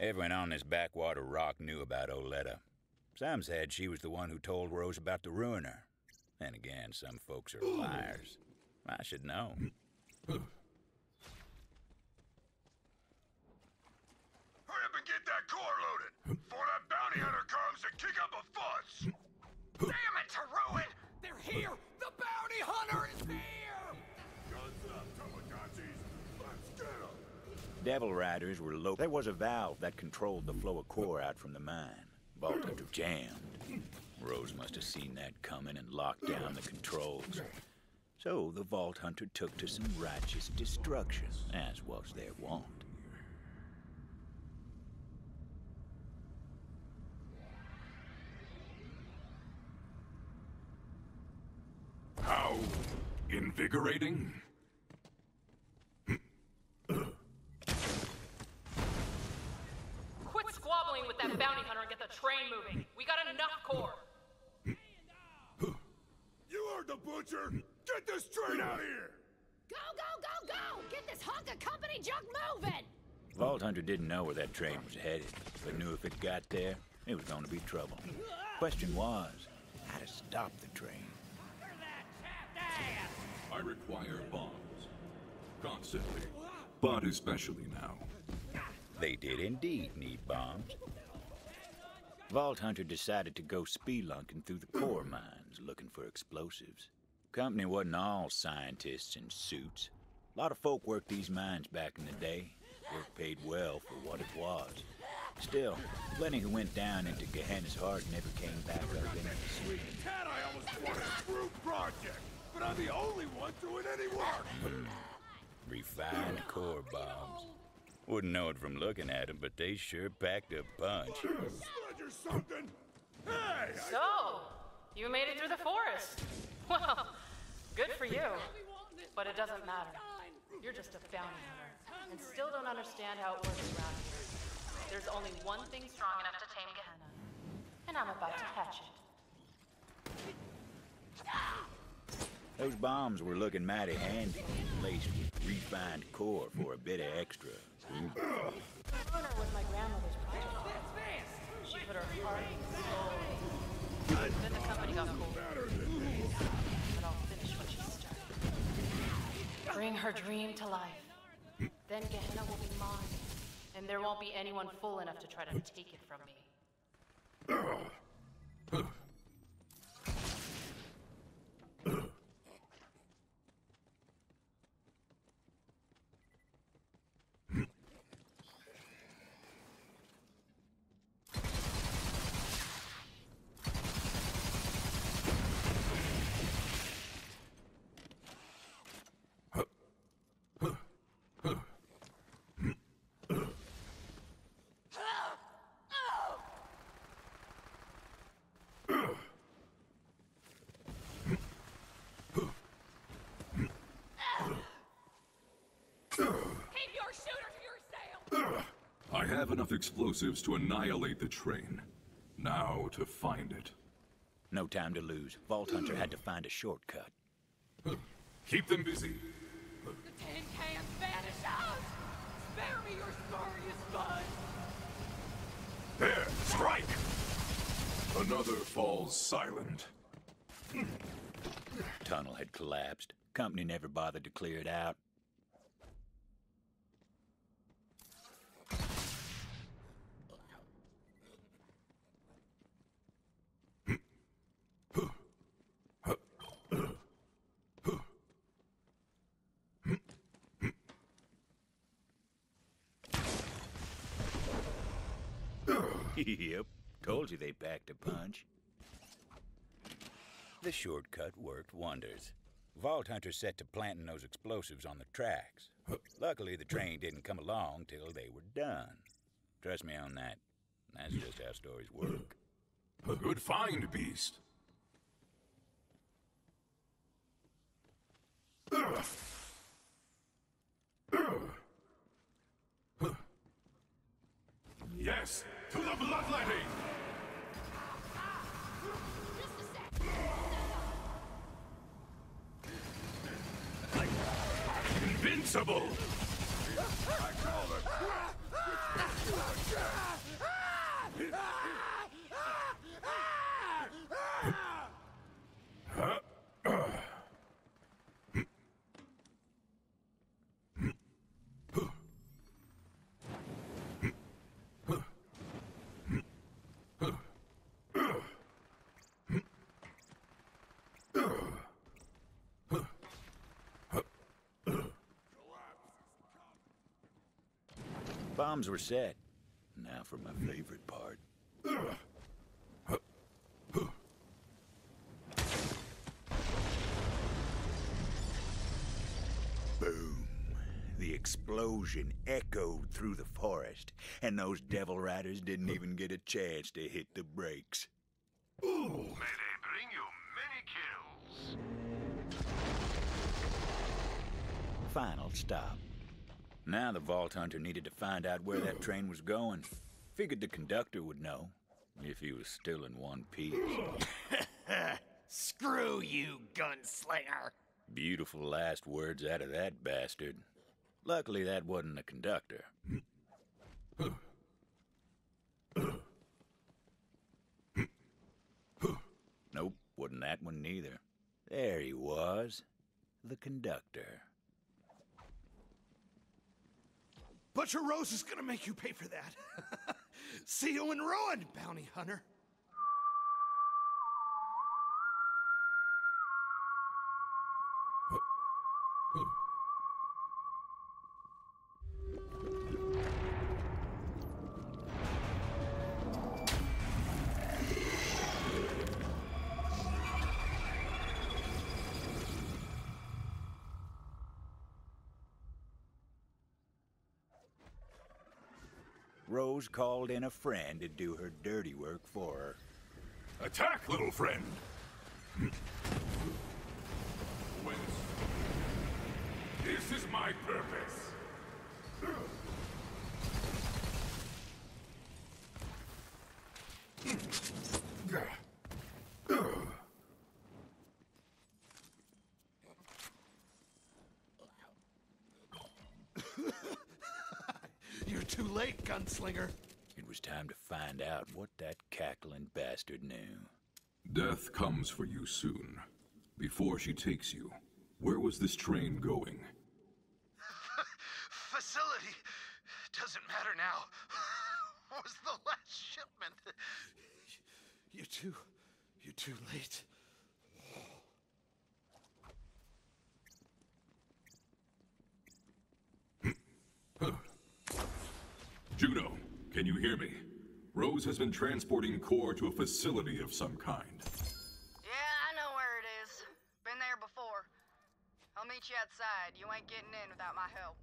Everyone on this backwater rock knew about Oletta. Some said she was the one who told Rose about the Ruiner. Then again, some folks are liars. I should know. Hurry up and get that core loaded, before that bounty hunter comes to kick up a fuss! Damn it, Taruin! They're here! The bounty hunter is here! Guns up, Tamagotchis! Let's get 'em! Devil Riders were low. There was a valve that controlled the flow of core out from the mine. Vault Hunter jammed. Rose must have seen that coming and locked down the controls. So the Vault Hunter took to some righteous destruction, as was their wont. How invigorating? Quit squabbling with that bounty hunter and get the train moving. We got enough core. You heard the butcher! Get this train out here! Go, go, go, go! Get this hunk of company junk moving! Vault Hunter didn't know where that train was headed, but knew if it got there, it was going to be trouble. Question was, how to stop the train. I require bombs. Constantly. But especially now. They did indeed need bombs. Vault Hunter decided to go spelunking through the core mines looking for explosives. Company wasn't all scientists in suits. A lot of folk worked these mines back in the day. Work paid well for what it was. Still, plenty who went down into Gehenna's heart never came back up into the sweet. Cat, I almost wanted a group project, but I'm the only one doing any work! Refined core bombs. Wouldn't know it from looking at them, but they sure packed a punch. Sludge or something! Hey! So, you made it through the forest. Well, good for you. But it doesn't matter. You're just a bounty hunter, and still don't understand how it works around here. There's only one thing strong enough to tame Gehenna, and I'm about to hatch it. Those bombs were looking mighty handy, laced with refined core for a bit of extra. The Ruiner was my grandmother's project. She put her heart and soul. Then the company got cool. But I'll finish what she started. Bring her dream to life. Then Gehenna will be mine. And there won't be anyone fool enough to try to take it from me. I have enough explosives to annihilate the train. Now to find it. No time to lose. Vault Hunter had to find a shortcut. Keep them busy. The tin cans vanish out! Spare me your glorious blood! There! Strike! Another falls silent. Tunnel had collapsed. Company never bothered to clear it out. Yep, told you they packed a punch. The shortcut worked wonders. Vault Hunter set to planting those explosives on the tracks. Luckily, the train didn't come along till they were done. Trust me on that. That's just how stories work. Good find, Beast. Yes, to the bloodletting! Invincible! I call it. Bombs were set. Now for my favorite part. Boom. The explosion echoed through the forest, and those devil riders didn't even get a chance to hit the brakes. May they bring you many kills. Final stop. Now the Vault Hunter needed to find out where that train was going. Figured the conductor would know, if he was still in one piece. Screw you, gunslinger! Beautiful last words out of that bastard. Luckily, that wasn't the conductor. Nope, wasn't that one neither. There he was, the conductor. Butcher Rose is gonna make you pay for that. See you in ruin, bounty hunter. Rose called in a friend to do her dirty work for her. Attack, little friend! This is my purpose. You're too late, gunslinger. It was time to find out what that cackling bastard knew. Death comes for you soon. Before she takes you, where was this train going? Facility. Doesn't matter now. Was the last shipment. You're too late. Juno, can you hear me? Rose has been transporting core to a facility of some kind. Yeah, I know where it is. Been there before. I'll meet you outside. You ain't getting in without my help.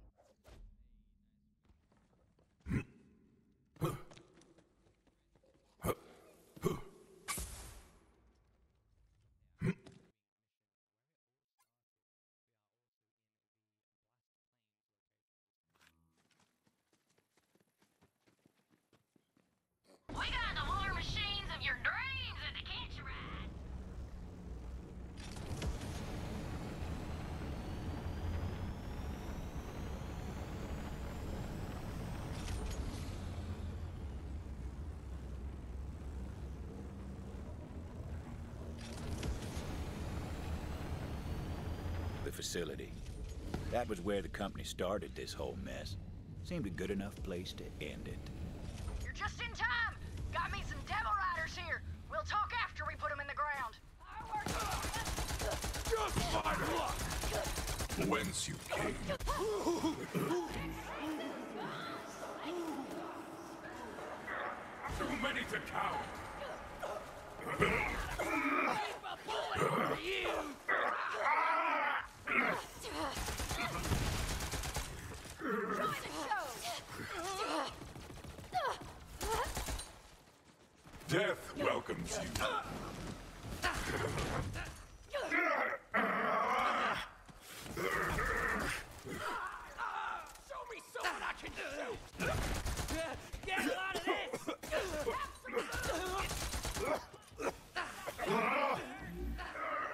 facility. That was where the company started this whole mess. Seemed a good enough place to end it. You're just in time. Got me some devil riders here. We'll talk after we put them in the ground. Just my luck! Whence you came. Too many to count. Death welcomes you. Show me someone I can shoot! Get a lot of this!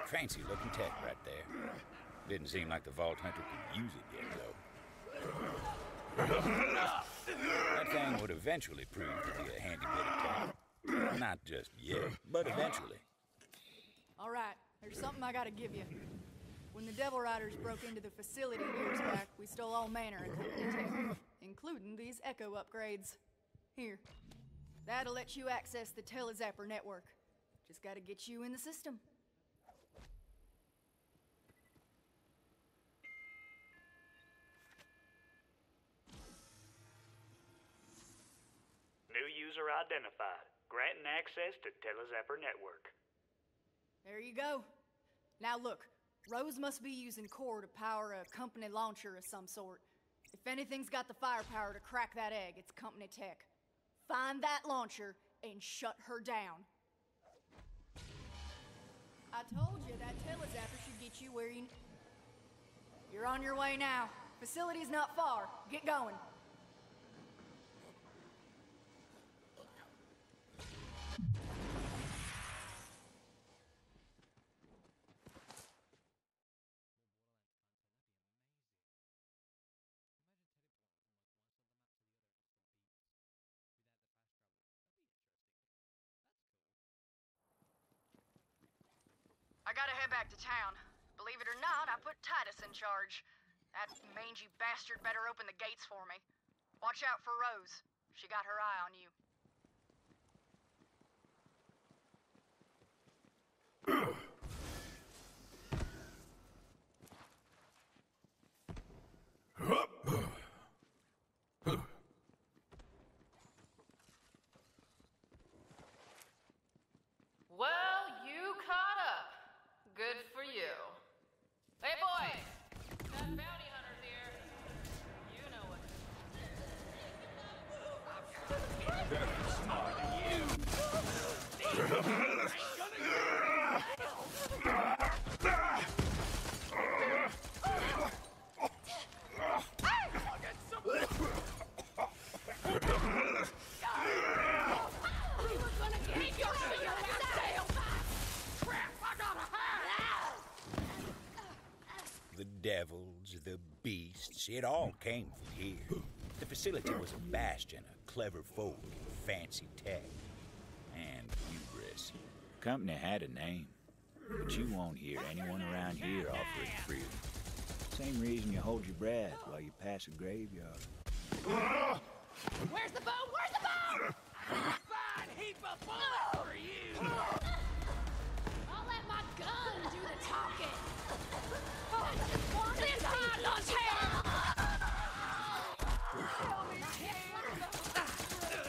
Fancy looking tech right there. Didn't seem like the Vault Hunter could use it yet, though. That thing would eventually prove to be a handy bit of tech. Not just yet, but eventually. All right, there's something I gotta give you. When the Devil Riders broke into the facility years back, we stole all manner of company tech, including these Echo upgrades. Here, that'll let you access the Telezapper network. Just gotta get you in the system. New user identified. Granting access to Telezapper network. There you go. Now look, Rose must be using core to power a company launcher of some sort. If anything's got the firepower to crack that egg, it's company tech. Find that launcher and shut her down. I told you that Telezapper should get you where you... You're on your way now. Facility's not far. Get going. I gotta head back to town. Believe it or not, I put Titus in charge. That mangy bastard better open the gates for me. Watch out for Rose. She got her eye on you. Well, you caught up. Good for you. Hey, boy! That bounty hunter's here. You know what. The devils, the beasts, it all came from here. The facility was a bastion of clever folk, fancy tech, and hubris. Company had a name, but you won't hear anyone around here offer it free. Same reason you hold your breath while you pass a graveyard. Where's the bone? Where's the bone? Fine heap of bullets for you! I'll let my gun do the talking.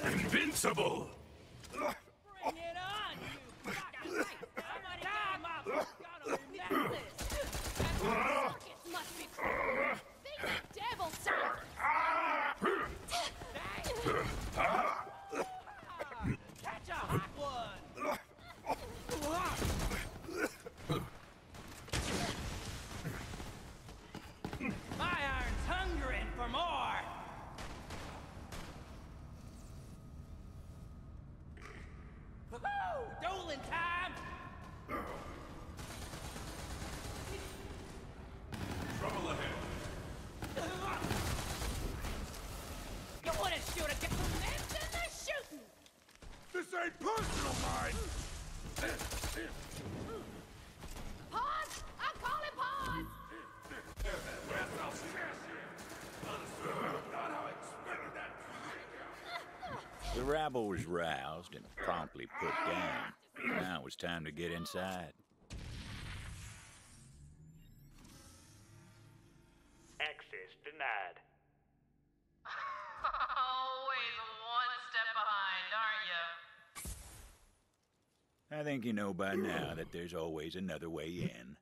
Invincible! Bring it on, you fucking... Time up! Gotta remember this! Circuits must be clear. Think devil circuits. Catch a hot one! My iron's hungering for more! Woo-hoo! Dueling time! Trouble ahead. You wanna shoot a get some names in the shooting! This ain't personal, mine! Pause! I'm calling pause! The rabble was roused and promptly put down. Now it was time to get inside. Access denied. Always one step behind, aren't you? I think you know by now that there's always another way in.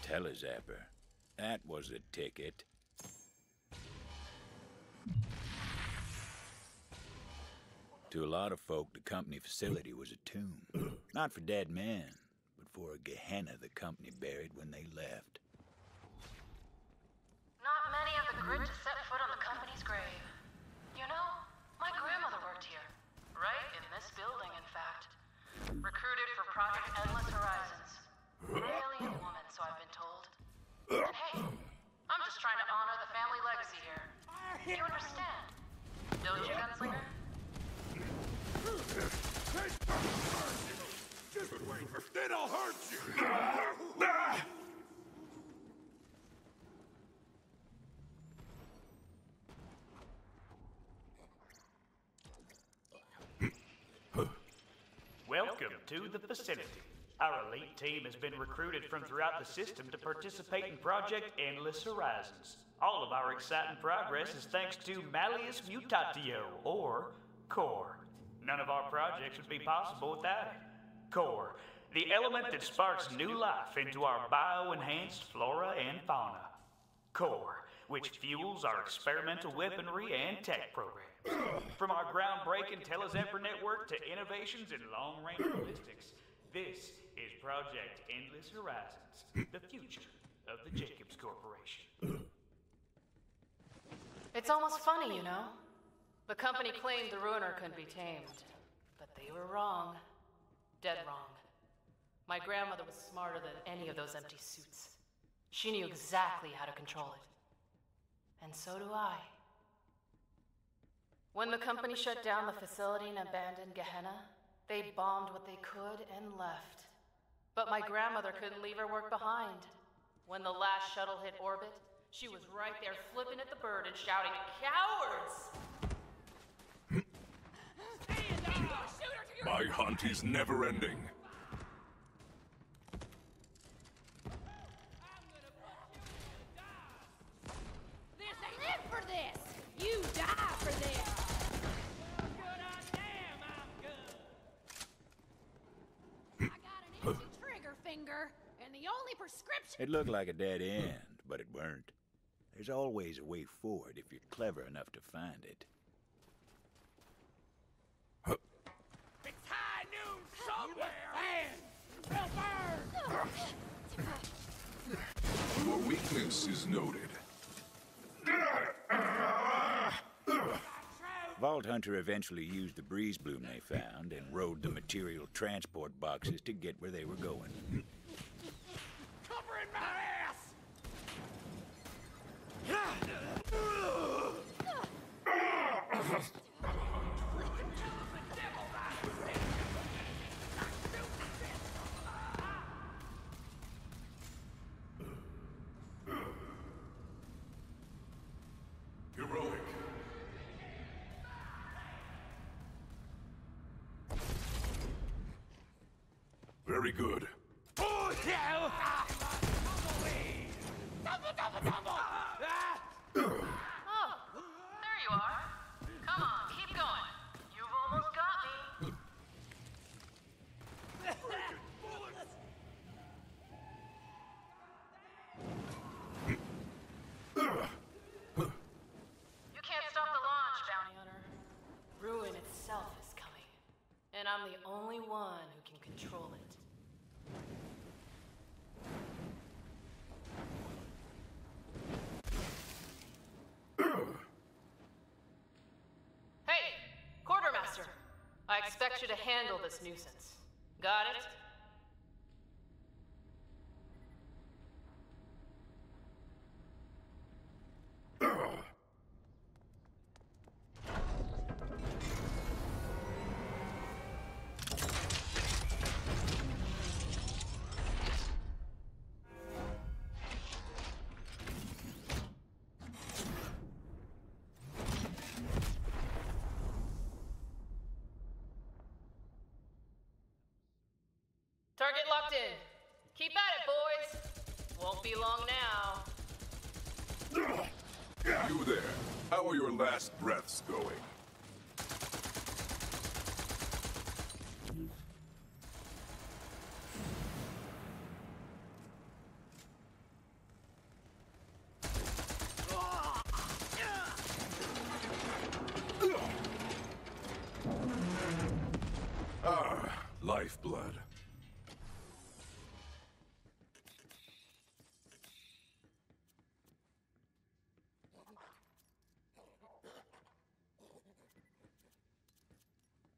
Telezapper. That was a ticket. To a lot of folk, the company facility was a tomb. Not for dead men, but for a Gehenna the company buried when they left. Not many of the grit to set foot on the company's grave. You know, my grandmother worked here. Right in this building, in fact. Recruited for Project Endless Horizons. Brilliant woman, so I've been told. And hey, I'm just trying to honor the family legacy here. You understand? Don't you, Gunslinger? Just wait, then I'll hurt you! Welcome to the facility. Our elite team has been recruited from throughout the system to participate in Project Endless Horizons. All of our exciting progress is thanks to Malleus Mutatio, or Core. None of our projects would be possible without it. Core, the element that sparks new life into our bio-enhanced flora and fauna. Core, which fuels our experimental weaponry and tech programs. From our groundbreaking Telezapper network to innovations in long-range ballistics, this is Project Endless Horizons, the future of the Jacobs Corporation. It's almost funny, you know? The company claimed the Ruiner couldn't be tamed, but they were wrong. Dead wrong. My grandmother was smarter than any of those empty suits. She knew exactly how to control it. And so do I. When the company shut down the facility and abandoned Gehenna, they bombed what they could and left. But my grandmother couldn't leave her work behind. When the last shuttle hit orbit, she was right there flipping at the bird and shouting, "Cowards!" My hunt is never ending. This ain't live for this! You die for this! I got an itchy trigger finger, and the only prescription... It looked like a dead end, but it weren't. There's always a way forward if you're clever enough to find it. It's high noon somewhere! And burn! Your weakness is noted. Vault Hunter eventually used the breeze bloom they found and rode the material transport boxes to get where they were going. Covering my ass! Heroic. Very good. Oh, yeah! Double! Oh, there you are. Come on, keep going. You've almost got me. You can't stop the launch, Bounty Hunter. Ruin itself is coming. And I'm the only one who can control it. Hey, Quartermaster! I expect you to handle this nuisance. Got it? Target locked in. Keep at it, boys. Won't be long now. You there. How are your last breaths going? Lifeblood.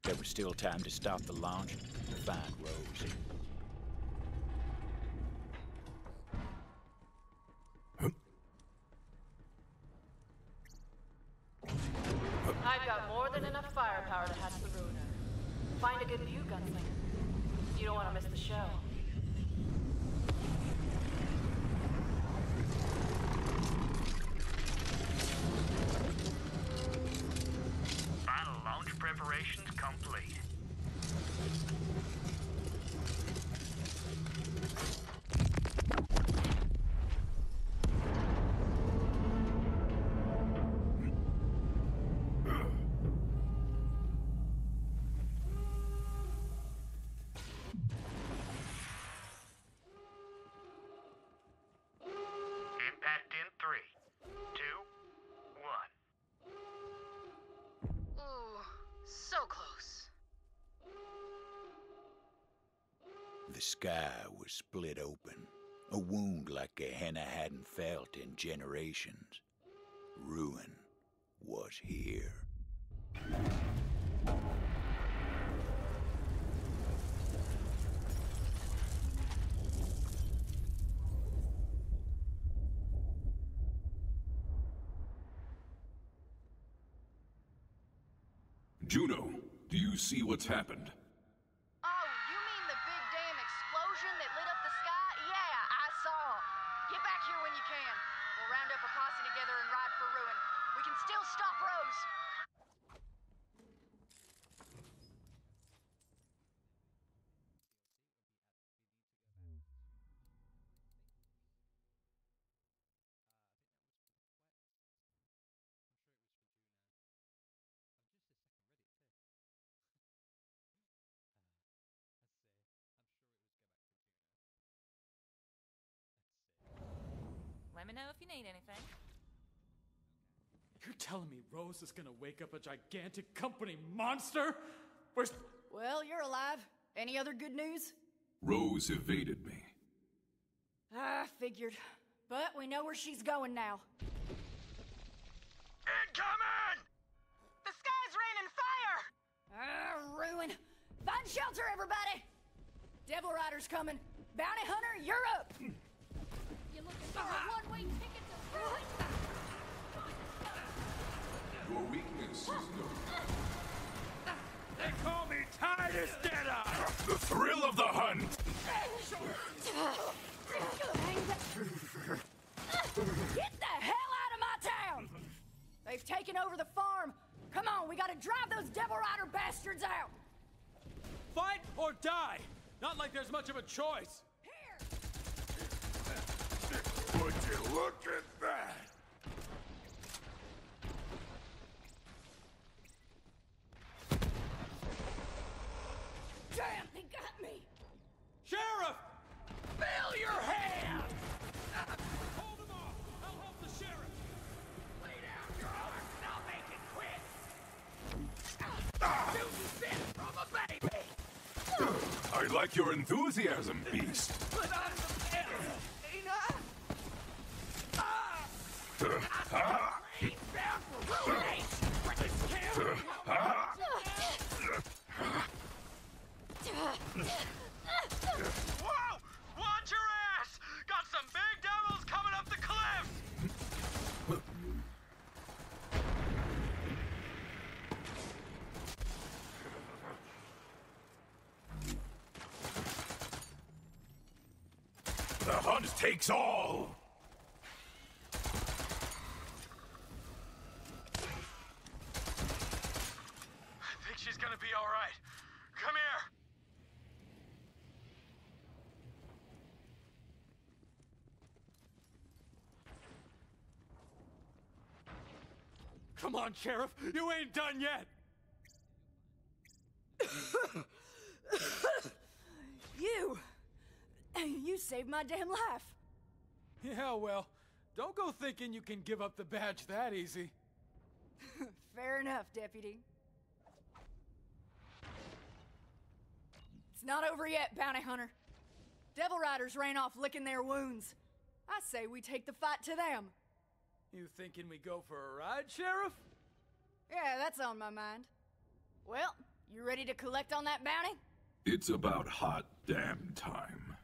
There was still time to stop the launch and find Rose. I've got more than enough firepower to hatch the ruiner. Find a good view, gunslinger. You don't want to miss the show. Final launch preparations complete. Impact in 3, 2, 1. Ooh, so close. The sky was split open, a wound like Gehenna hadn't felt in generations. Ruin was here. Juno, do you see what's happened? Oh, you mean the big damn explosion that lit up the sky? Yeah, I saw. Get back here when you can. We'll round up a posse together and ride for Ruin. We can still stop Rose. Let me know if you need anything. You're telling me Rose is gonna wake up a gigantic company monster? Where's... Well, you're alive. Any other good news? Rose evaded me. I figured. But we know where she's going now. Incoming! The sky's raining fire! Ruin. Find shelter, everybody! Devil Rider's coming. Bounty Hunter, you're up! You're looking for a one-way ticket to Ruin? Your weakness is known. They call me Titus Deadeye! The thrill of the hunt! Get the hell out of my town! They've taken over the farm. Come on, we gotta drive those Devil Rider bastards out! Fight or die! Not like there's much of a choice. Would you look at that? Damn, they got me! Sheriff! Fill your hand! Hold him off! I'll help the sheriff! Lay down your arms and I'll make it quick! Shooting spit from a baby! I like your enthusiasm, beast. But I'm the best! Enough! He's bound for ruination! With his camera! Whoa! Watch your ass! Got some big devils coming up the cliffs! The hunt takes all! I think she's gonna be alright. Come here! Come on, Sheriff. You ain't done yet. You saved my damn life. Yeah, well, don't go thinking you can give up the badge that easy. Fair enough, Deputy. It's not over yet, Bounty Hunter. Devil Riders ran off licking their wounds. I say we take the fight to them. You thinking we go for a ride, Sheriff? Yeah, that's on my mind. Well, you ready to collect on that bounty? It's about hot damn time.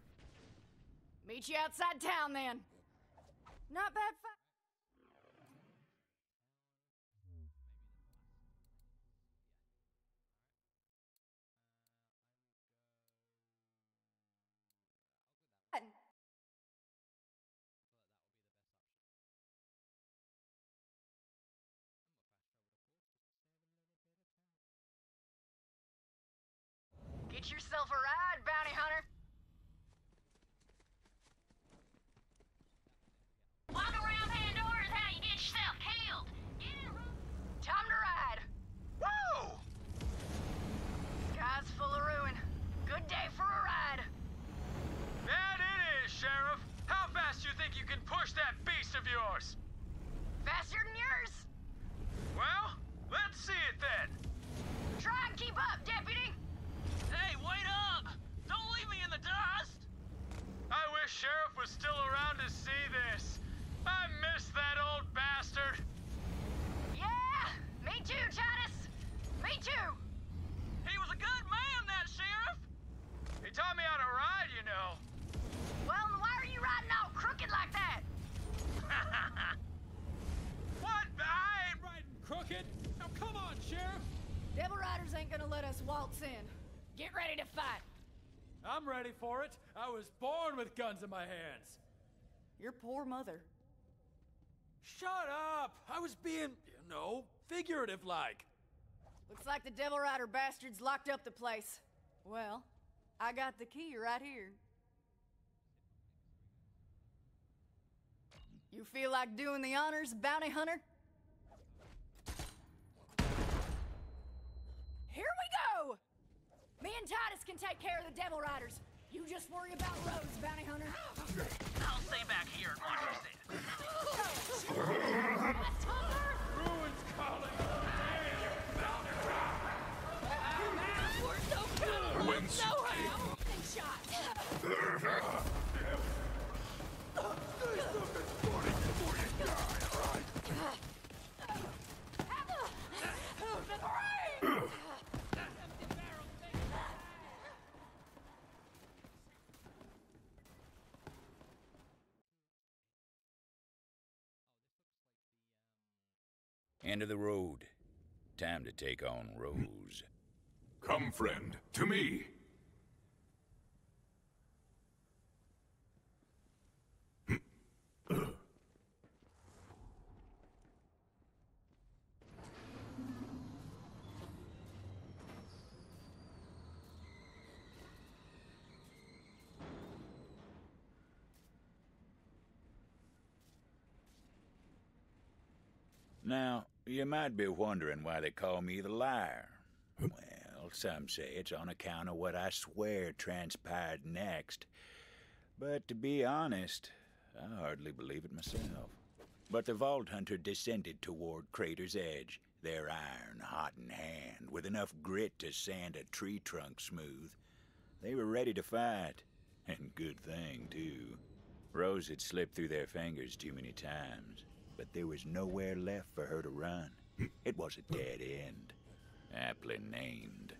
Meet you outside town, then. Not bad fight. Get yourself a ride, Bounty Hunter. Walk around Pandora is how you get yourself killed. Time to ride. Woo! Sky's full of ruin. Good day for a ride. That it is, Sheriff. How fast do you think you can push that beast of yours? Faster than yours. Well, let's see it then. Try and keep up, Deputy. Hey, wait up! Don't leave me in the dust! I wish Sheriff was still around to see this. I miss that old bastard. Yeah, me too, Titus. Me too. He was a good man, that Sheriff. He taught me how to ride, you know. Well, then why are you riding all crooked like that? What? I ain't riding crooked. Now come on, Sheriff. Devil Riders ain't gonna let us waltz in. Get ready to fight. I'm ready for it. I was born with guns in my hands. Your poor mother. Shut up! I was being, figurative like. Looks like the Devil Rider bastards locked up the place. Well, I got the key right here. You feel like doing the honors, Bounty Hunter? Here we go! Me and Titus can take care of the Devil Riders. You just worry about Rose, Bounty Hunter. I'll stay back here and watch her sit. Ruin's calling. We're so good. When So how? Shot. End of the road. Time to take on Rose. Come, friend, to me. Now, you might be wondering why they call me the liar. Well, some say it's on account of what I swear transpired next. But to be honest, I hardly believe it myself. But the Vault Hunter descended toward Crater's Edge, their iron hot in hand, with enough grit to sand a tree trunk smooth. They were ready to fight, and good thing, too. Rose had slipped through their fingers too many times, but there was nowhere left for her to run. It was a dead end, aptly named.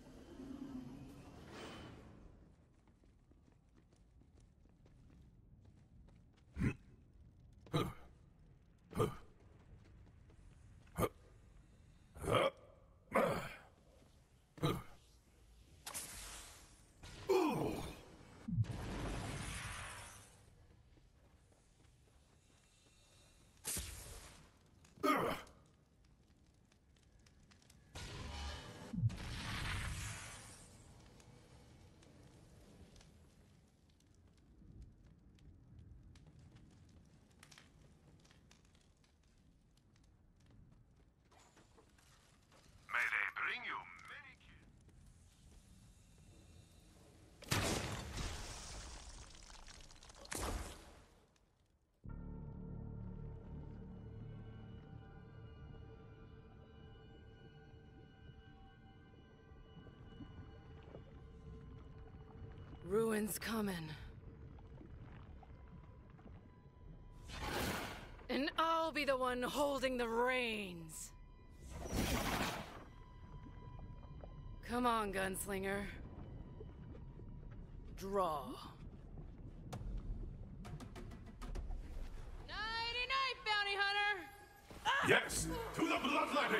ruin's coming. And I'll be the one holding the reins. Come on, gunslinger. Draw. Nighty-night, bounty hunter! Yes, to the bloodletting!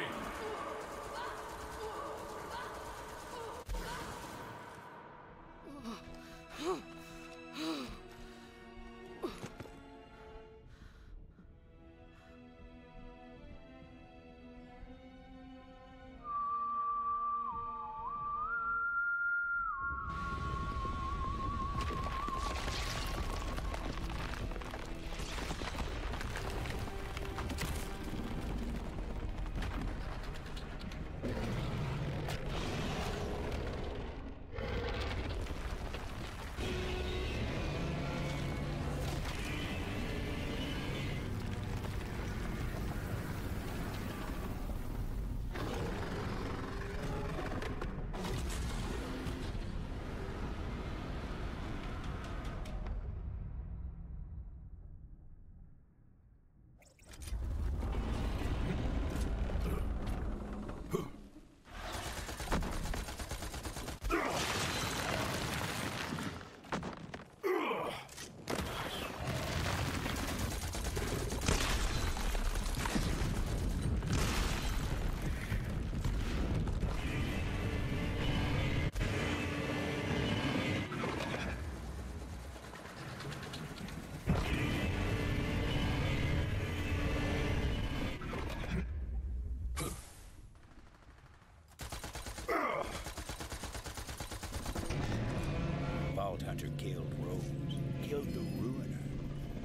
Hunter killed Rose, killed the Ruiner,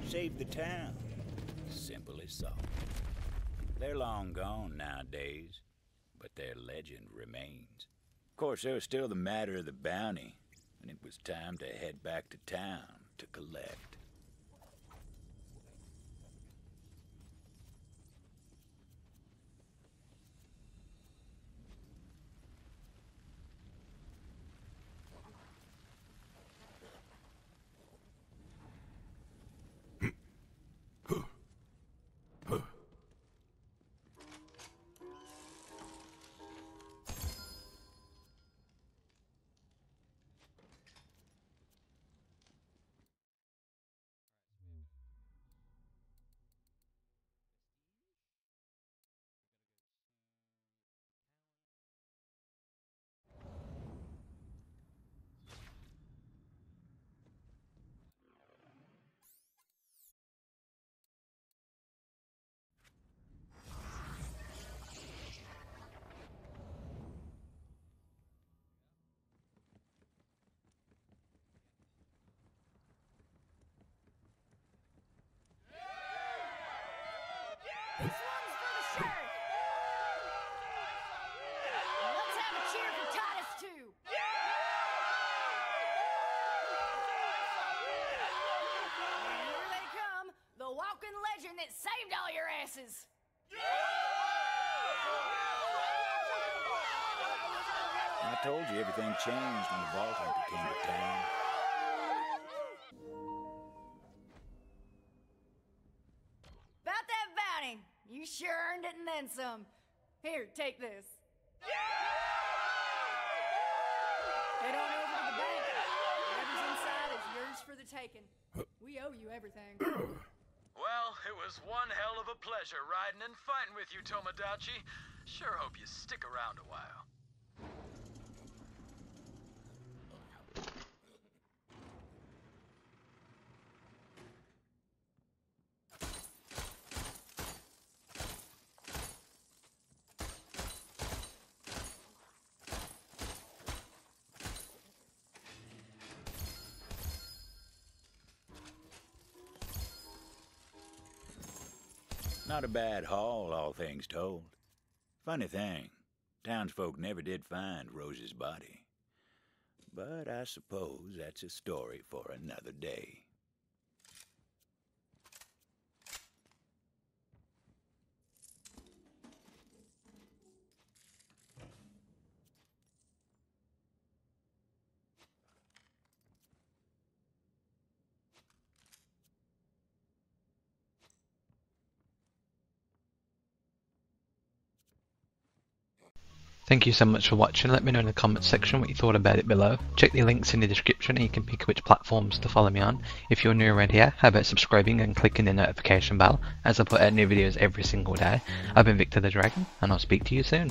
saved the town. Simple as salt. They're long gone nowadays, but their legend remains. Of course, there was still the matter of the bounty, and it was time to head back to town to collect. That saved all your asses! I told you everything changed when the Vault Hunter came to town. About that bounty, you sure earned it and then some. Here, take this. Head on over to the bank. Whatever's inside is yours for the taking. We owe you everything. Well, it was one hell of a pleasure riding and fighting with you, Tomodachi. Sure hope you stick around a while. Not a bad haul, all things told. Funny thing, townsfolk never did find Rose's body. But I suppose that's a story for another day. Thank you so much for watching. Let me know in the comments section what you thought about it below. Check the links in the description and you can pick which platforms to follow me on. If you're new around here, how about subscribing and clicking the notification bell, as I put out new videos every single day. I've been Victor the Dragon, and I'll speak to you soon.